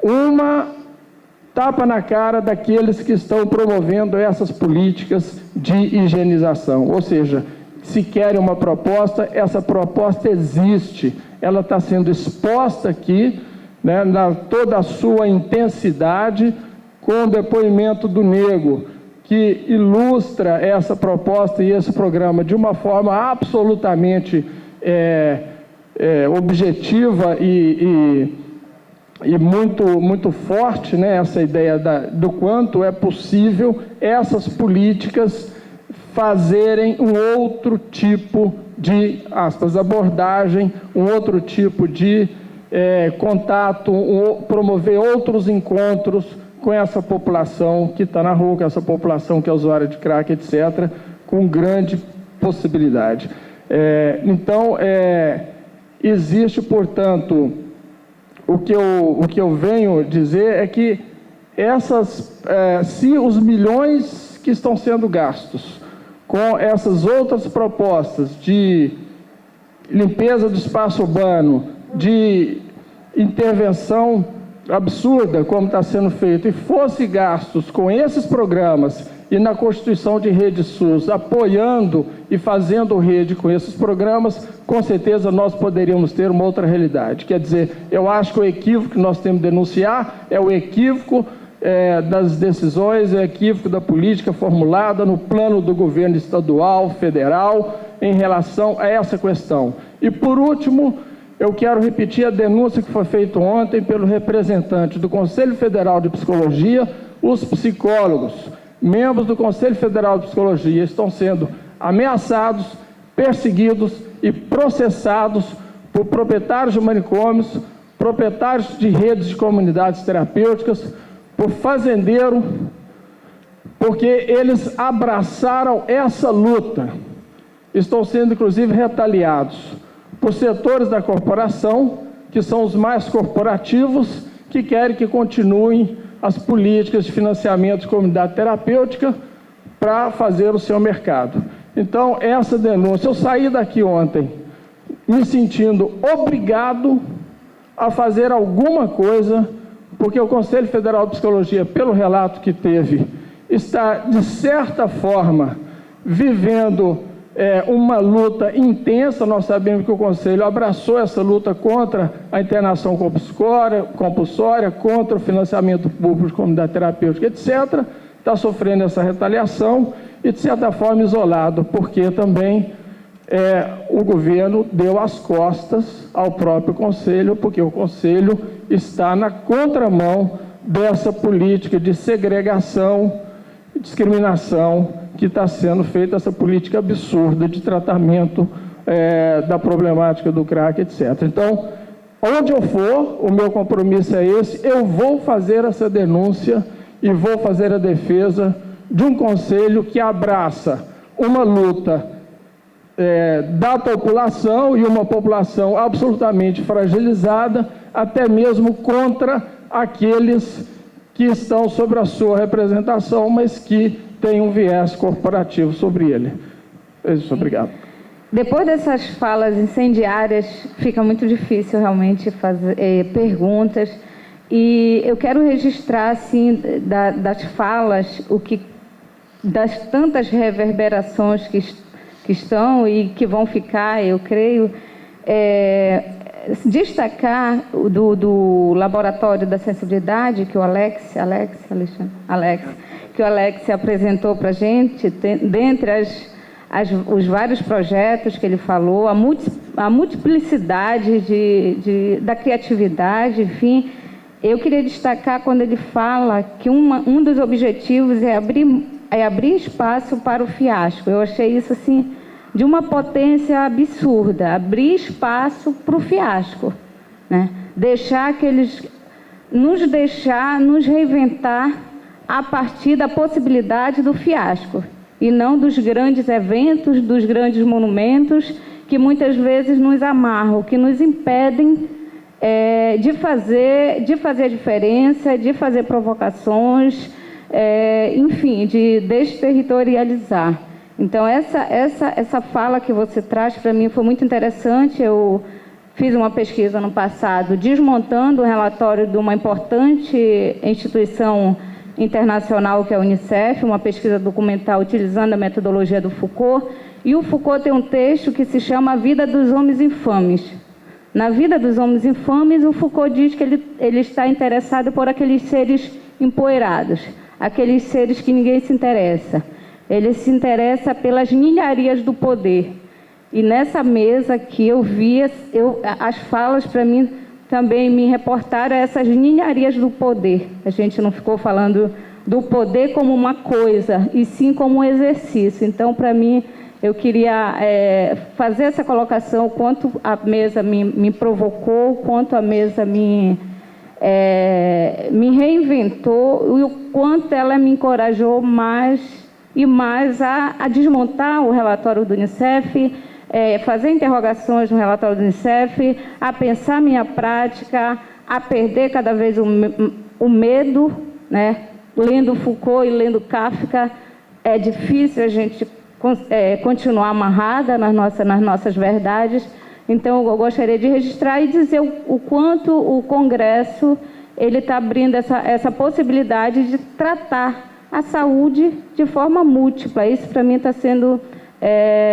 uma tapa na cara daqueles que estão promovendo essas políticas de higienização. Ou seja, se querem uma proposta, essa proposta existe, ela está sendo exposta aqui, né, toda a sua intensidade, com o depoimento do Nego, que ilustra essa proposta e esse programa de uma forma absolutamente objetiva e muito forte, né, essa ideia do quanto é possível essas políticas fazerem um outro tipo de, aspas, abordagem, um outro tipo de contato, promover outros encontros com essa população que está na rua, com essa população que é usuária de crack, etc., com grande possibilidade. Então, existe, portanto, o que eu venho dizer é que se os milhões que estão sendo gastos com essas outras propostas de limpeza do espaço urbano, de intervenção absurda, como está sendo feito, e fosse gastos com esses programas e na constituição de rede SUS, apoiando e fazendo rede com esses programas, com certeza nós poderíamos ter uma outra realidade. Quer dizer, eu acho que o equívoco que nós temos que denunciar é o equívoco das decisões, é o equívoco da política formulada no plano do governo estadual, federal, em relação a essa questão. E, por último, eu quero repetir a denúncia que foi feita ontem pelo representante do Conselho Federal de Psicologia. Os psicólogos, membros do Conselho Federal de Psicologia, estão sendo ameaçados, perseguidos e processados por proprietários de manicômios, proprietários de redes de comunidades terapêuticas, por fazendeiro, porque eles abraçaram essa luta. Estão sendo, inclusive, retaliados por setores da corporação, que são os mais corporativos, que querem que continuem as políticas de financiamento de comunidade terapêutica para fazer o seu mercado. Então, essa denúncia, eu saí daqui ontem me sentindo obrigado a fazer alguma coisa, porque o Conselho Federal de Psicologia, pelo relato que teve, está, de certa forma, vivendo uma luta intensa. Nós sabemos que o Conselho abraçou essa luta contra a internação compulsória, contra o financiamento público de comunidade terapêutica, etc. Está sofrendo essa retaliação e, de certa forma, isolado, porque também o governo deu as costas ao próprio Conselho, porque o Conselho está na contramão dessa política de segregação e discriminação que está sendo feita, essa política absurda de tratamento da problemática do crack, etc. Então, onde eu for, o meu compromisso é esse: eu vou fazer essa denúncia e vou fazer a defesa de um Conselho que abraça uma luta da população, e uma população absolutamente fragilizada, até mesmo contra aqueles que estão sobre a sua representação, mas que têm um viés corporativo sobre ele. É isso, obrigado. Depois dessas falas incendiárias, fica muito difícil realmente fazer perguntas, e eu quero registrar, assim, das falas, das tantas reverberações que estão e que vão ficar, eu creio, destacar do Laboratório da Sensibilidade, que o Alex apresentou para a gente, dentre os vários projetos que ele falou, a multiplicidade da criatividade, enfim. Eu queria destacar quando ele fala que um dos objetivos é abrir espaço para o fiasco. Eu achei isso, assim, de uma potência absurda, abrir espaço para o fiasco, né? Nos reinventar a partir da possibilidade do fiasco, e não dos grandes eventos, dos grandes monumentos, que muitas vezes nos amarram, que nos impedem de fazer a diferença, de fazer provocações, enfim, de desterritorializar. Então, essa fala que você traz para mim foi muito interessante. Eu fiz uma pesquisa no passado, desmontando o relatório de uma importante instituição internacional, que é a Unicef, uma pesquisa documental utilizando a metodologia do Foucault. E o Foucault tem um texto que se chama A Vida dos Homens Infames. Na Vida dos Homens Infames, o Foucault diz que ele está interessado por aqueles seres empoeirados, aqueles seres que ninguém se interessa. Ele se interessa pelas ninharias do poder. E nessa mesa que eu via, as falas para mim também me reportaram a essas ninharias do poder. A gente não ficou falando do poder como uma coisa, e sim como um exercício. Então, para mim, eu queria fazer essa colocação, quanto a mesa me provocou, quanto a mesa me reinventou, e o quanto ela me encorajou mais e mais a desmontar o relatório do Unicef, fazer interrogações no relatório do Unicef, a pensar minha prática, a perder cada vez o medo, né? Lendo Foucault e lendo Kafka, é difícil a gente continuar amarrada nas nossas verdades. Então, eu gostaria de registrar e dizer o quanto o Congresso está abrindo essa possibilidade de tratar a saúde de forma múltipla. Isso, para mim, está sendo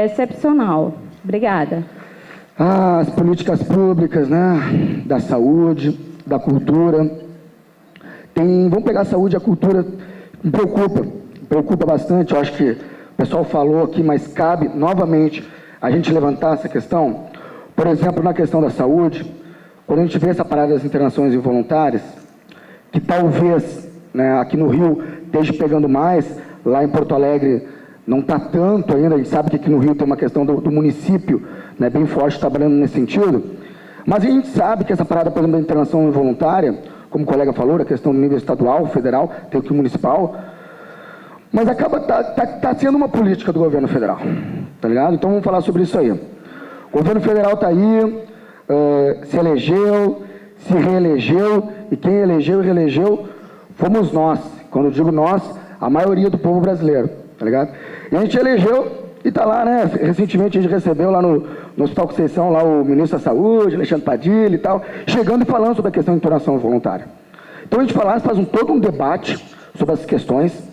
excepcional. Obrigada. As políticas públicas, né, da saúde, da cultura. Vamos pegar a saúde e a cultura, me preocupa bastante. Eu acho que o pessoal falou aqui, mas cabe novamente a gente levantar essa questão. Por exemplo, na questão da saúde, quando a gente vê essa parada das internações involuntárias, que talvez, né, aqui no Rio esteja pegando mais, lá em Porto Alegre não está tanto ainda. A gente sabe que aqui no Rio tem uma questão do município, né, bem forte, trabalhando nesse sentido. Mas a gente sabe que essa parada, por exemplo, da internação involuntária, como o colega falou, a questão do nível estadual, federal, tem aqui o municipal, mas acaba tá sendo uma política do governo federal, tá ligado? Então vamos falar sobre isso aí. O governo federal está aí, se elegeu, se reelegeu, e quem elegeu e reelegeu fomos nós. Quando eu digo nós, a maioria do povo brasileiro, tá ligado? E a gente elegeu e está lá, né? Recentemente a gente recebeu lá no Hospital Conceição lá o ministro da Saúde, Alexandre Padilha e tal, chegando e falando sobre a questão de internação voluntária. Então a gente faz todo um debate sobre essas questões,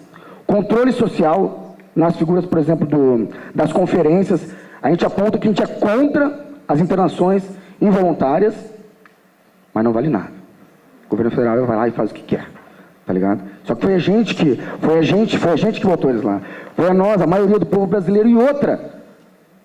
controle social nas figuras, por exemplo, das conferências, a gente aponta que a gente é contra as internações involuntárias, mas não vale nada. O governo federal vai lá e faz o que quer, tá ligado? Só que foi a gente que votou eles lá. Foi a nós, a maioria do povo brasileiro. E outra,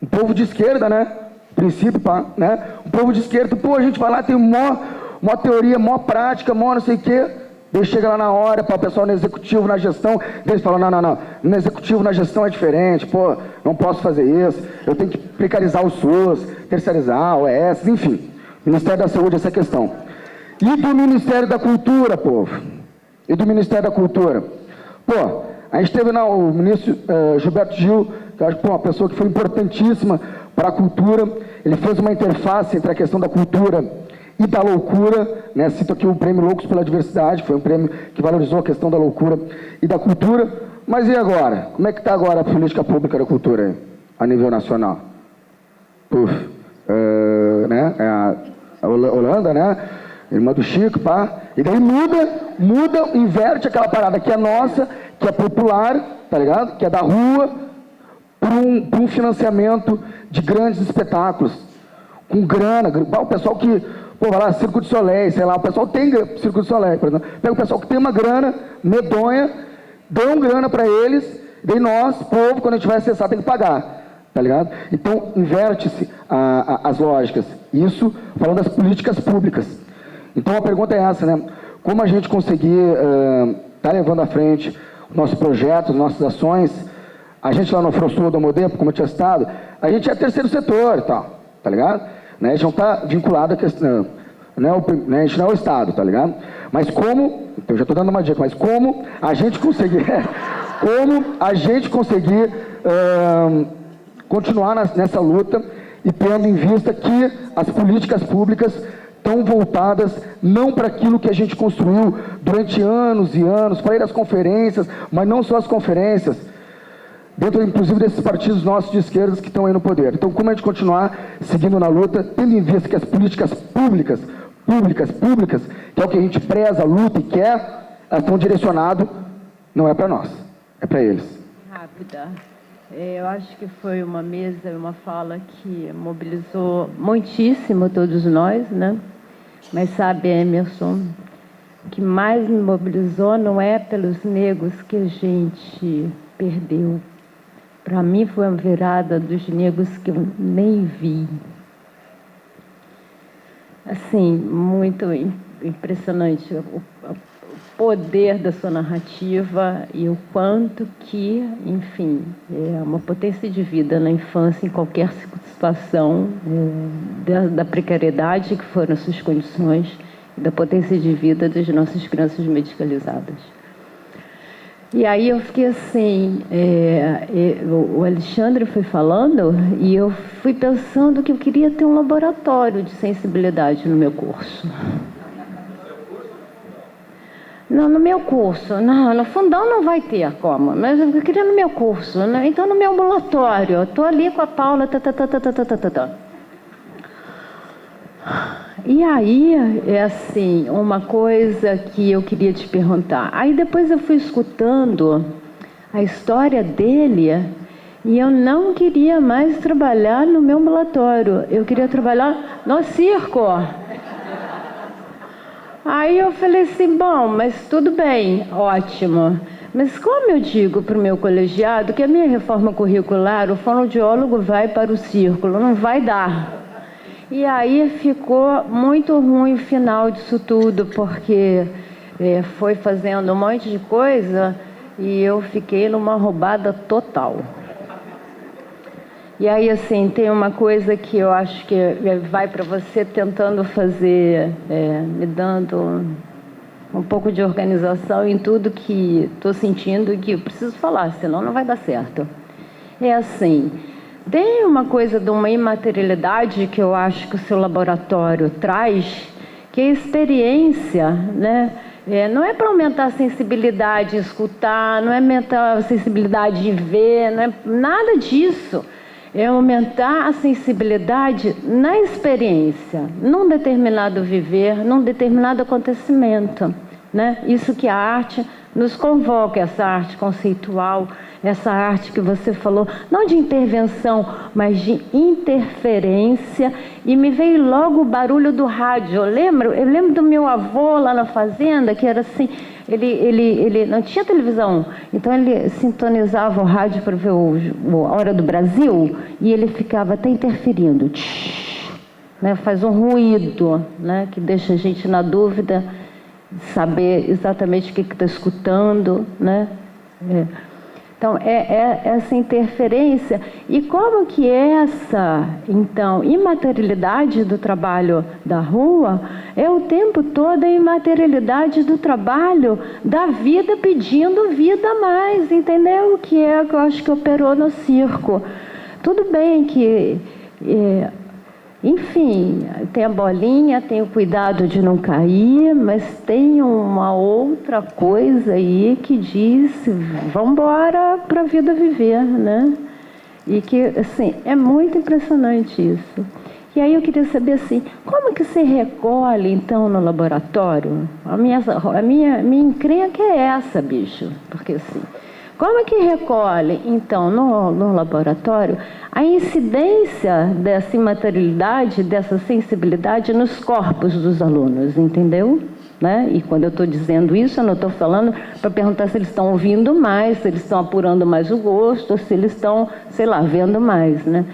um povo de esquerda, né? Princípio, né? Um povo de esquerda, pô, a gente vai lá, tem mó teoria, mó prática, mó não sei o quê. Daí chega lá na hora, para o pessoal no executivo, na gestão, eles falam, não, no executivo, na gestão é diferente, pô, não posso fazer isso, eu tenho que precarizar o SUS, terceirizar, o OS, enfim. Ministério da Saúde, essa é a questão. E do Ministério da Cultura, povo? E do Ministério da Cultura? Pô, a gente teve o ministro Gilberto Gil, que eu acho que uma pessoa que foi importantíssima para a cultura. Ele fez uma interface entre a questão da cultura e da loucura, né? Cito aqui o prêmio Loucos pela Diversidade, foi um prêmio que valorizou a questão da loucura e da cultura. Mas e agora? Como é que está agora a política pública da cultura aí, a nível nacional? Né? A Holanda, né? Irmã do Chico, pá. E daí muda, inverte aquela parada que é nossa, que é popular, tá ligado? Que é da rua, para um financiamento de grandes espetáculos, com grana. O pessoal que, pô, vai lá, Circo de Soleil, sei lá, o pessoal tem Circo de Soleil, por exemplo. Pega o pessoal que tem uma grana medonha, dão grana para eles, daí nós, povo, quando a gente vai acessar, tem que pagar. Tá ligado? Então, inverte-se as lógicas. Isso falando das políticas públicas. Então, a pergunta é essa, né? Como a gente conseguir tá levando à frente o nosso projeto, nossas ações? A gente lá no Afrosul do Modepo, como eu tinha citado, a gente é terceiro setor e tal, tá ligado? Né? A gente não está vinculado à questão, né? A gente não é o Estado, tá ligado? Mas como, eu já estou dando uma dica, mas como a gente conseguir, continuar nessa luta e tendo em vista que as políticas públicas estão voltadas não para aquilo que a gente construiu durante anos e anos, falei das conferências, mas não só as conferências, dentro inclusive desses partidos nossos de esquerdas que estão aí no poder. Então, como a gente continuar seguindo na luta, tendo em vista que as políticas públicas, que é o que a gente preza, luta e quer, elas estão direcionadas, não é para nós, é para eles. Rápida. Eu acho que foi uma mesa, uma fala que mobilizou muitíssimo todos nós, né? Mas sabe, Emerson, o que mais me mobilizou não é pelos negros que a gente perdeu. Para mim foi uma virada dos negros que eu nem vi. Assim, muito impressionante o poder da sua narrativa e o quanto que, enfim, é uma potência de vida na infância, em qualquer situação, da precariedade que foram as suas condições e da potência de vida das nossas crianças medicalizadas. E aí eu fiquei assim, o Alexandre foi falando e eu fui pensando que eu queria ter um laboratório de sensibilidade no meu curso. Não, no meu curso. Não, no fundão não vai ter como, mas eu queria no meu curso, né? Então no meu ambulatório. Eu estou ali com a Paula. E aí, é assim, uma coisa que eu queria te perguntar. Aí depois eu fui escutando a história dele e eu não queria mais trabalhar no meu ambulatório. Eu queria trabalhar no circo. Aí eu falei assim, bom, mas tudo bem, ótimo. Mas como eu digo para o meu colegiado que a minha reforma curricular, o fonoaudiólogo vai para o círculo, não vai dar. E aí ficou muito ruim o final disso tudo, porque foi fazendo um monte de coisa e eu fiquei numa roubada total. E aí, assim, tem uma coisa que eu acho que vai para você tentando fazer, me dando um pouco de organização em tudo que estou sentindo e que eu preciso falar, senão não vai dar certo. É assim, tem uma coisa de uma imaterialidade que eu acho que o seu laboratório traz, que é a experiência, né? Não é para aumentar a sensibilidade em escutar, não é aumentar a sensibilidade em ver, não é nada disso. É aumentar a sensibilidade na experiência, num determinado viver, num determinado acontecimento, né? Isso que a arte nos convoca, essa arte conceitual, essa arte que você falou, não de intervenção, mas de interferência, e me veio logo o barulho do rádio. Eu lembro do meu avô lá na fazenda, que era assim, ele não tinha televisão, então ele sintonizava o rádio para ver a Hora do Brasil, e ele ficava até interferindo, né? Faz um ruído, né? Que deixa a gente na dúvida de saber exatamente o que está escutando, né? Então, essa interferência. E como que essa, então, imaterialidade do trabalho da rua é o tempo todo a imaterialidade do trabalho da vida pedindo vida a mais, entendeu? Que eu acho que operou no circo. Tudo bem que... enfim, tem a bolinha, tem o cuidado de não cair, mas tem uma outra coisa aí que diz, vamos embora para a vida viver, né? E que, assim, é muito impressionante isso. E aí eu queria saber, assim, como que você recolhe, então, no laboratório? A minha encrenca é essa, bicho, porque, assim... Como é que recolhe, então, no laboratório, a incidência dessa imaterialidade, dessa sensibilidade nos corpos dos alunos, entendeu? Né? E quando eu estou dizendo isso, eu não estou falando para perguntar se eles estão ouvindo mais, se eles estão apurando mais o gosto, ou se eles estão, sei lá, vendo mais, né?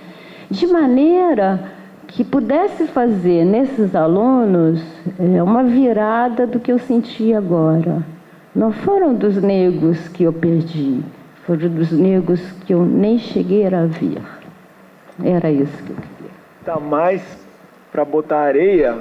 De maneira que pudesse fazer nesses alunos uma virada do que eu senti agora. Não foram dos negros que eu perdi, foram dos negros que eu nem cheguei a ver. Era isso que eu queria. Está mais para botar areia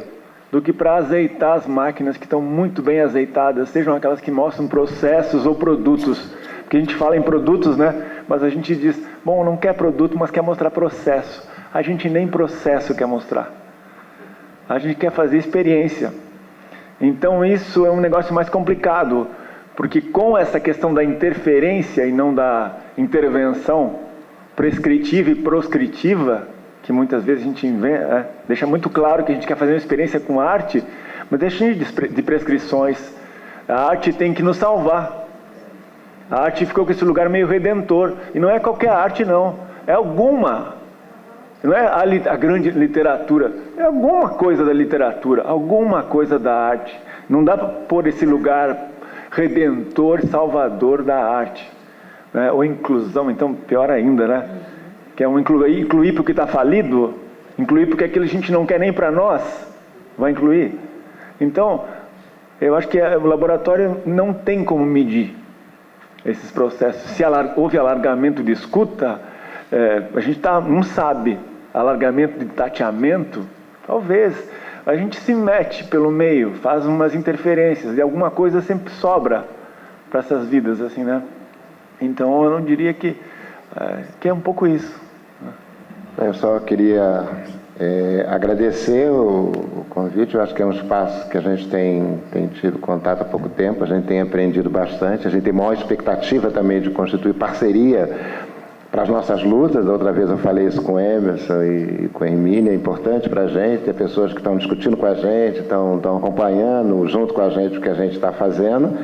do que para azeitar as máquinas que estão muito bem azeitadas, sejam aquelas que mostram processos ou produtos. Porque a gente fala em produtos, né? Mas a gente diz, bom, não quer produto, mas quer mostrar processo. A gente nem processo quer mostrar. A gente quer fazer experiência. Então isso é um negócio mais complicado, porque com essa questão da interferência e não da intervenção prescritiva e proscritiva, que muitas vezes a gente deixa muito claro que a gente quer fazer uma experiência com arte, mas deixa de prescrições. A arte tem que nos salvar. A arte ficou com esse lugar meio redentor, e não é qualquer arte não, é alguma. Não é a grande literatura, é alguma coisa da literatura, alguma coisa da arte. Não dá para pôr esse lugar redentor, salvador da arte, né? Ou inclusão, então pior ainda, né? Que é incluir porque está falido, incluir porque aquilo a gente não quer nem para nós, vai incluir. Então, eu acho que o laboratório não tem como medir esses processos. Se houve alargamento de escuta, a gente não sabe. Alargamento de tateamento, talvez. A gente se mete pelo meio, faz umas interferências, e alguma coisa sempre sobra para essas vidas, assim, né? Então, eu não diria que é um pouco isso. Eu só queria agradecer o convite. Eu acho que é um espaço que a gente tem tido contato há pouco tempo, a gente tem aprendido bastante, a gente tem maior expectativa também de constituir parceria para as nossas lutas. Outra vez eu falei isso com o Emerson e com a Hermínia, é importante para a gente ter pessoas que estão discutindo com a gente, estão acompanhando junto com a gente o que a gente está fazendo,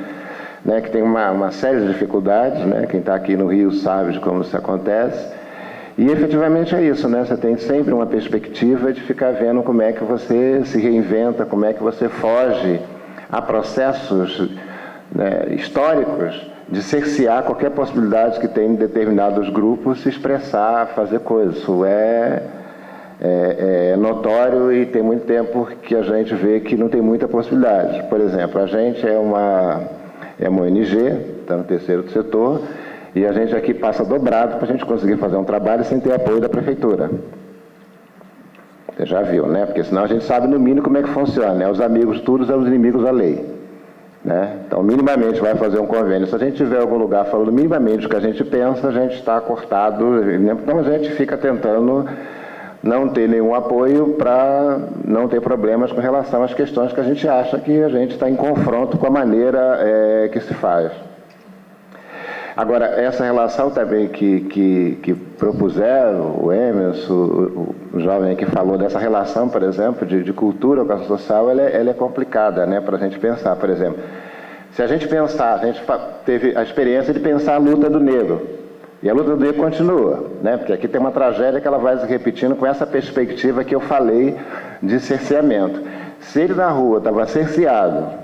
né, que tem uma série de dificuldades, né, quem está aqui no Rio sabe de como isso acontece, e efetivamente é isso, né, você tem sempre uma perspectiva de ficar vendo como é que você se reinventa, como é que você foge a processos, né, históricos, de cercear qualquer possibilidade que tem em determinados grupos se expressar, fazer coisas. Isso é notório, e tem muito tempo que a gente vê que não tem muita possibilidade. Por exemplo, a gente é uma ONG, está no terceiro setor, e a gente aqui passa dobrado para a gente conseguir fazer um trabalho sem ter apoio da prefeitura. Você já viu, né? Porque senão a gente sabe no mínimo como é que funciona, né? Os amigos todos são os inimigos da lei. Né? Então, minimamente vai fazer um convênio. Se a gente tiver algum lugar falando minimamente o que a gente pensa, a gente está cortado. Então, a gente fica tentando não ter nenhum apoio para não ter problemas com relação às questões que a gente acha que a gente está em confronto com a maneira que se faz. Agora, essa relação também que propuseram, o Emerson, o jovem que falou dessa relação, por exemplo, de cultura com a social, ela é complicada, né, para a gente pensar. Por exemplo, se a gente pensar, a gente teve a experiência de pensar a luta do negro, E a luta do negro continua, né? Porque aqui tem uma tragédia que ela vai se repetindo com essa perspectiva que eu falei de cerceamento. Se ele na rua estava cerceado,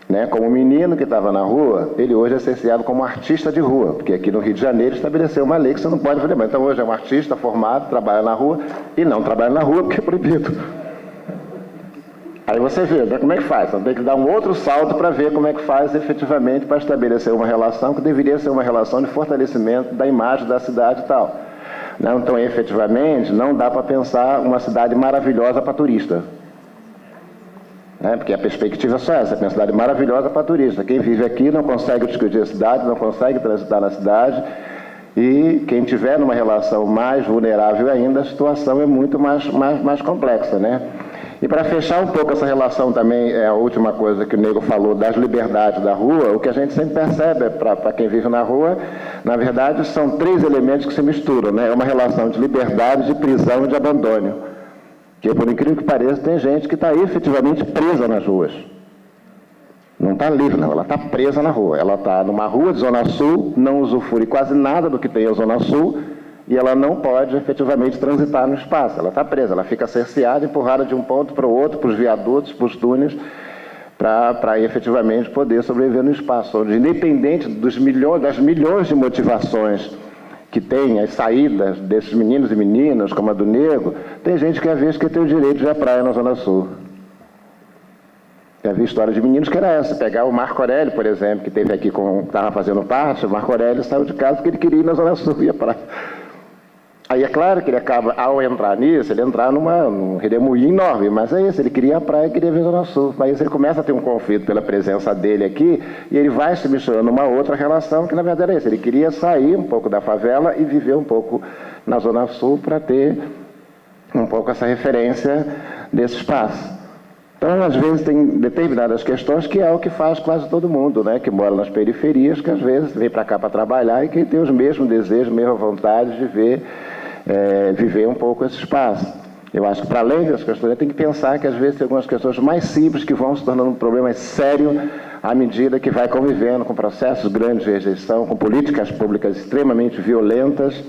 né, como menino que estava na rua, ele hoje é cerceado como artista de rua, porque aqui no Rio de Janeiro estabeleceu uma lei que você não pode fazer mais. Então hoje é um artista formado, trabalha na rua e não trabalha na rua porque é proibido. Aí você vê, né, como é que faz? Então tem que dar um outro salto para ver como é que faz efetivamente para estabelecer uma relação que deveria ser uma relação de fortalecimento da imagem da cidade e tal. Não, então, efetivamente, não dá para pensar uma cidade maravilhosa para turista. Né? Porque a perspectiva é só essa, é uma cidade maravilhosa para turista. Quem vive aqui não consegue discutir a cidade, não consegue transitar na cidade, e quem tiver numa relação mais vulnerável ainda, a situação é muito mais complexa, né? E para fechar um pouco essa relação também, é a última coisa que o Nego falou, das liberdades da rua, o que a gente sempre percebe para quem vive na rua, na verdade, são 3 elementos que se misturam, né? É uma relação de liberdade, de prisão e de abandono. Que, por incrível que pareça, tem gente que está efetivamente presa nas ruas. Não está livre, não. Ela está presa na rua. Ela está numa rua de Zona Sul, não usufrui quase nada do que tem a Zona Sul, e ela não pode efetivamente transitar no espaço. Ela está presa, ela fica cerceada, empurrada de um ponto para o outro, para os viadutos, para os túneis, para efetivamente poder sobreviver no espaço, onde, independente das milhões de motivações que tem, as saídas desses meninos e meninas, como a do Nego, tem gente que às vezes quer ter o direito de ir à praia na Zona Sul. Já vi história de meninos que era essa, pegar o Marco Aurélio, por exemplo, que esteve aqui, estava fazendo parte, o Marco Aurélio saiu de casa porque ele queria ir na Zona Sul, ia para Aí é claro que ele acaba, ao entrar nisso, ele entrar num redemoinho enorme, mas é isso, ele queria a praia e queria ver a Zona Sul. Mas ele começa a ter um conflito pela presença dele aqui, e ele vai se misturando numa outra relação, que na verdade é isso, ele queria sair um pouco da favela e viver um pouco na Zona Sul para ter um pouco essa referência desse espaço. Então, às vezes, tem determinadas questões que é o que faz quase todo mundo, né? Que mora nas periferias, que às vezes vem para cá para trabalhar e que tem os mesmos desejos, mesma vontade de viver um pouco esse espaço. Eu acho que, para além das questões, tem que pensar que, às vezes, tem algumas questões mais simples que vão se tornando um problema sério à medida que vai convivendo com processos grandes de rejeição, com políticas públicas extremamente violentas,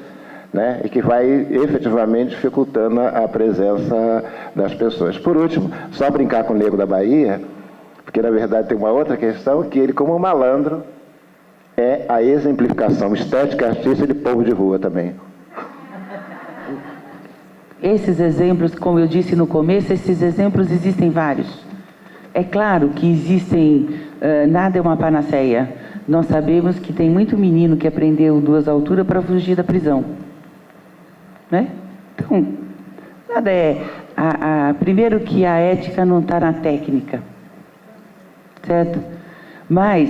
né, e que vai efetivamente dificultando a presença das pessoas. Por último, só brincar com o Nego da Bahia, porque na verdade tem uma outra questão, que ele, como malandro, é a exemplificação estética e artística de povo de rua também. Esses exemplos, como eu disse no começo, esses exemplos existem vários. É claro que existem, nada é uma panaceia. Nós sabemos que tem muito menino que aprendeu 2 alturas para fugir da prisão. Né? Então, nada é... primeiro que a ética não está na técnica, certo? Mas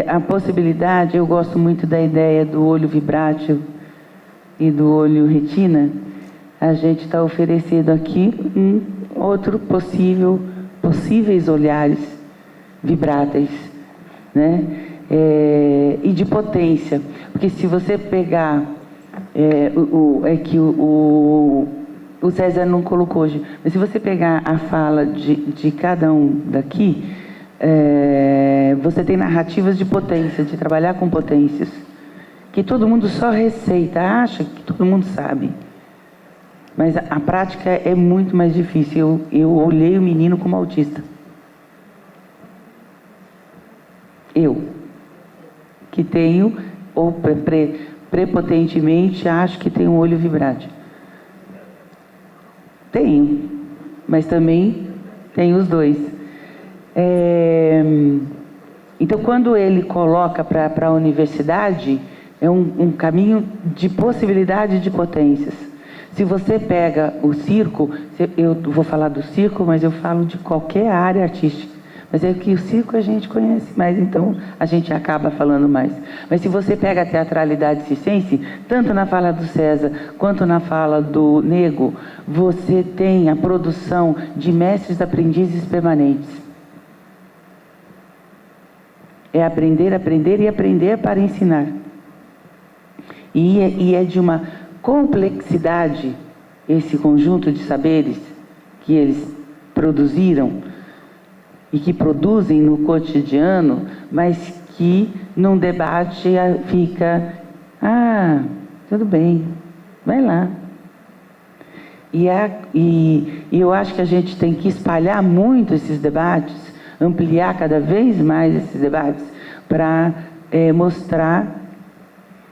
a possibilidade, eu gosto muito da ideia do olho vibrátil e do olho retina. A gente está oferecendo aqui outro possíveis olhares vibráteis, né? E de potência, porque se você pegar o César não colocou hoje, mas se você pegar a fala de cada um daqui, você tem narrativas de potência, de trabalhar com potências, que todo mundo só receita, acha que todo mundo sabe, mas a prática é muito mais difícil. Eu olhei o menino como autista. Eu, que tenho, ou prepotentemente, acho que tenho um olho vibrátil. Tenho, mas também tenho os dois. Então, quando ele coloca para a universidade, é um caminho de possibilidade de potências. Se você pega o circo, eu vou falar do circo, mas eu falo de qualquer área artística. Mas é que o circo a gente conhece mais, então a gente acaba falando mais. Mas se você pega a teatralidade circense, tanto na fala do César quanto na fala do Nego, você tem a produção de mestres aprendizes permanentes. É aprender, aprender e aprender para ensinar. E é de uma complexidade esse conjunto de saberes que eles produziram e que produzem no cotidiano, mas que num debate fica, Tudo bem, vai lá. E eu acho que a gente tem que espalhar muito esses debates, ampliar cada vez mais esses debates, para mostrar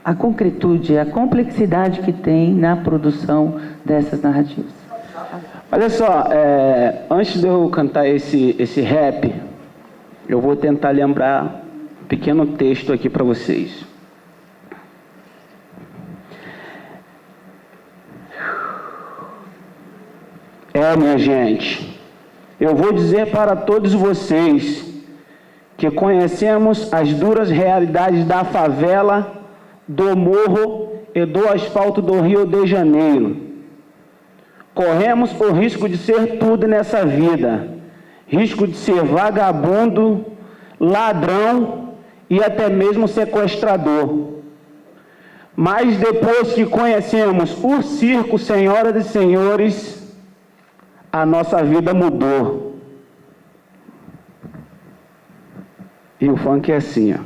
a concretude, a complexidade que tem na produção dessas narrativas. Olha só, antes de eu cantar esse rap, eu vou tentar lembrar um pequeno texto aqui para vocês. Minha gente, eu vou dizer para todos vocês que conhecemos as duras realidades da favela, do morro e do asfalto do Rio de Janeiro. Corremos o risco de ser tudo nessa vida, risco de ser vagabundo, ladrão e até mesmo sequestrador. Mas depois que conhecemos o circo, senhoras e senhores, a nossa vida mudou. E o funk é assim, ó.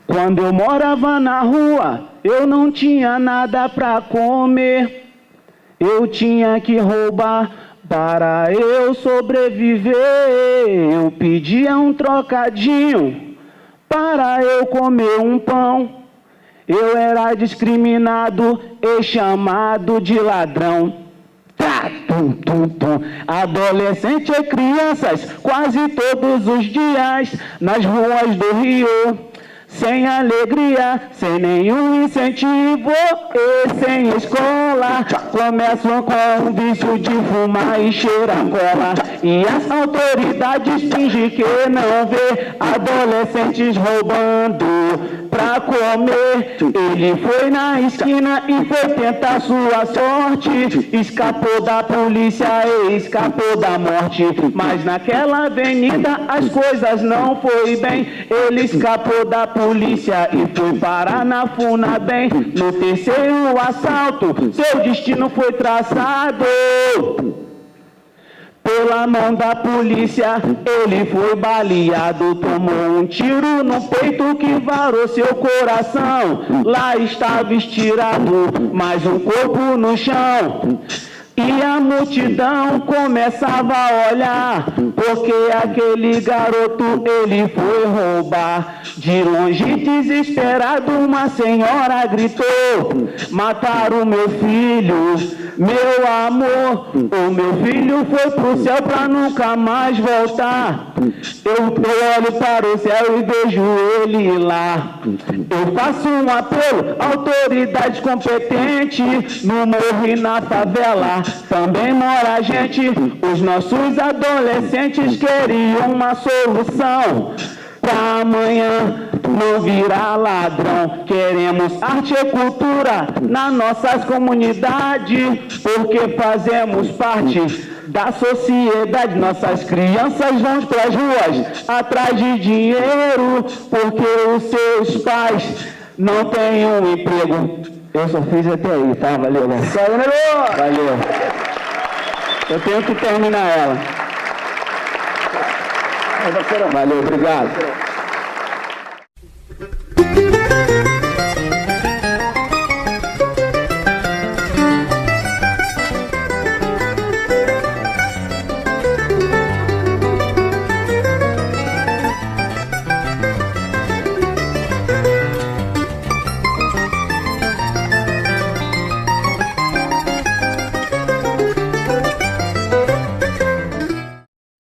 Quando eu morava na rua, eu não tinha nada pra comer. Eu tinha que roubar para eu sobreviver. Eu pedia um trocadinho para eu comer um pão. Eu era discriminado e chamado de ladrão. Adolescente e crianças, quase todos os dias, nas ruas do Rio, sem alegria, sem nenhum incentivo e sem escola. Começam com o vício de fumar e cheirar cola. E as autoridades fingem que não vê adolescentes roubando pra comer. Ele foi na esquina e foi tentar sua sorte. Escapou da polícia e escapou da morte. Mas naquela avenida as coisas não foi bem. Ele escapou da polícia e foi parar na Funabem. No terceiro assalto, seu destino foi traçado. Pela mão da polícia, ele foi baleado. Tomou um tiro no peito que varou seu coração. Lá estava estirado, mais um corpo no chão. E a multidão começava a olhar, porque aquele garoto ele foi roubar. De longe, desesperado, uma senhora gritou: mataram meu filho, meu amor. O meu filho foi pro céu pra nunca mais voltar. Eu olho para o céu e vejo ele lá. Eu faço um apelo, autoridade competente, no morro e na favela também mora gente. Os nossos adolescentes queriam uma solução pra amanhã não virar ladrão. Queremos arte e cultura nas nossas comunidades, porque fazemos parte da sociedade. Nossas crianças vão para as ruas atrás de dinheiro, porque os seus pais não têm um emprego. Eu só fiz até aí, tá? Valeu, né? Valeu. Eu tenho que terminar ela. Valeu, obrigado.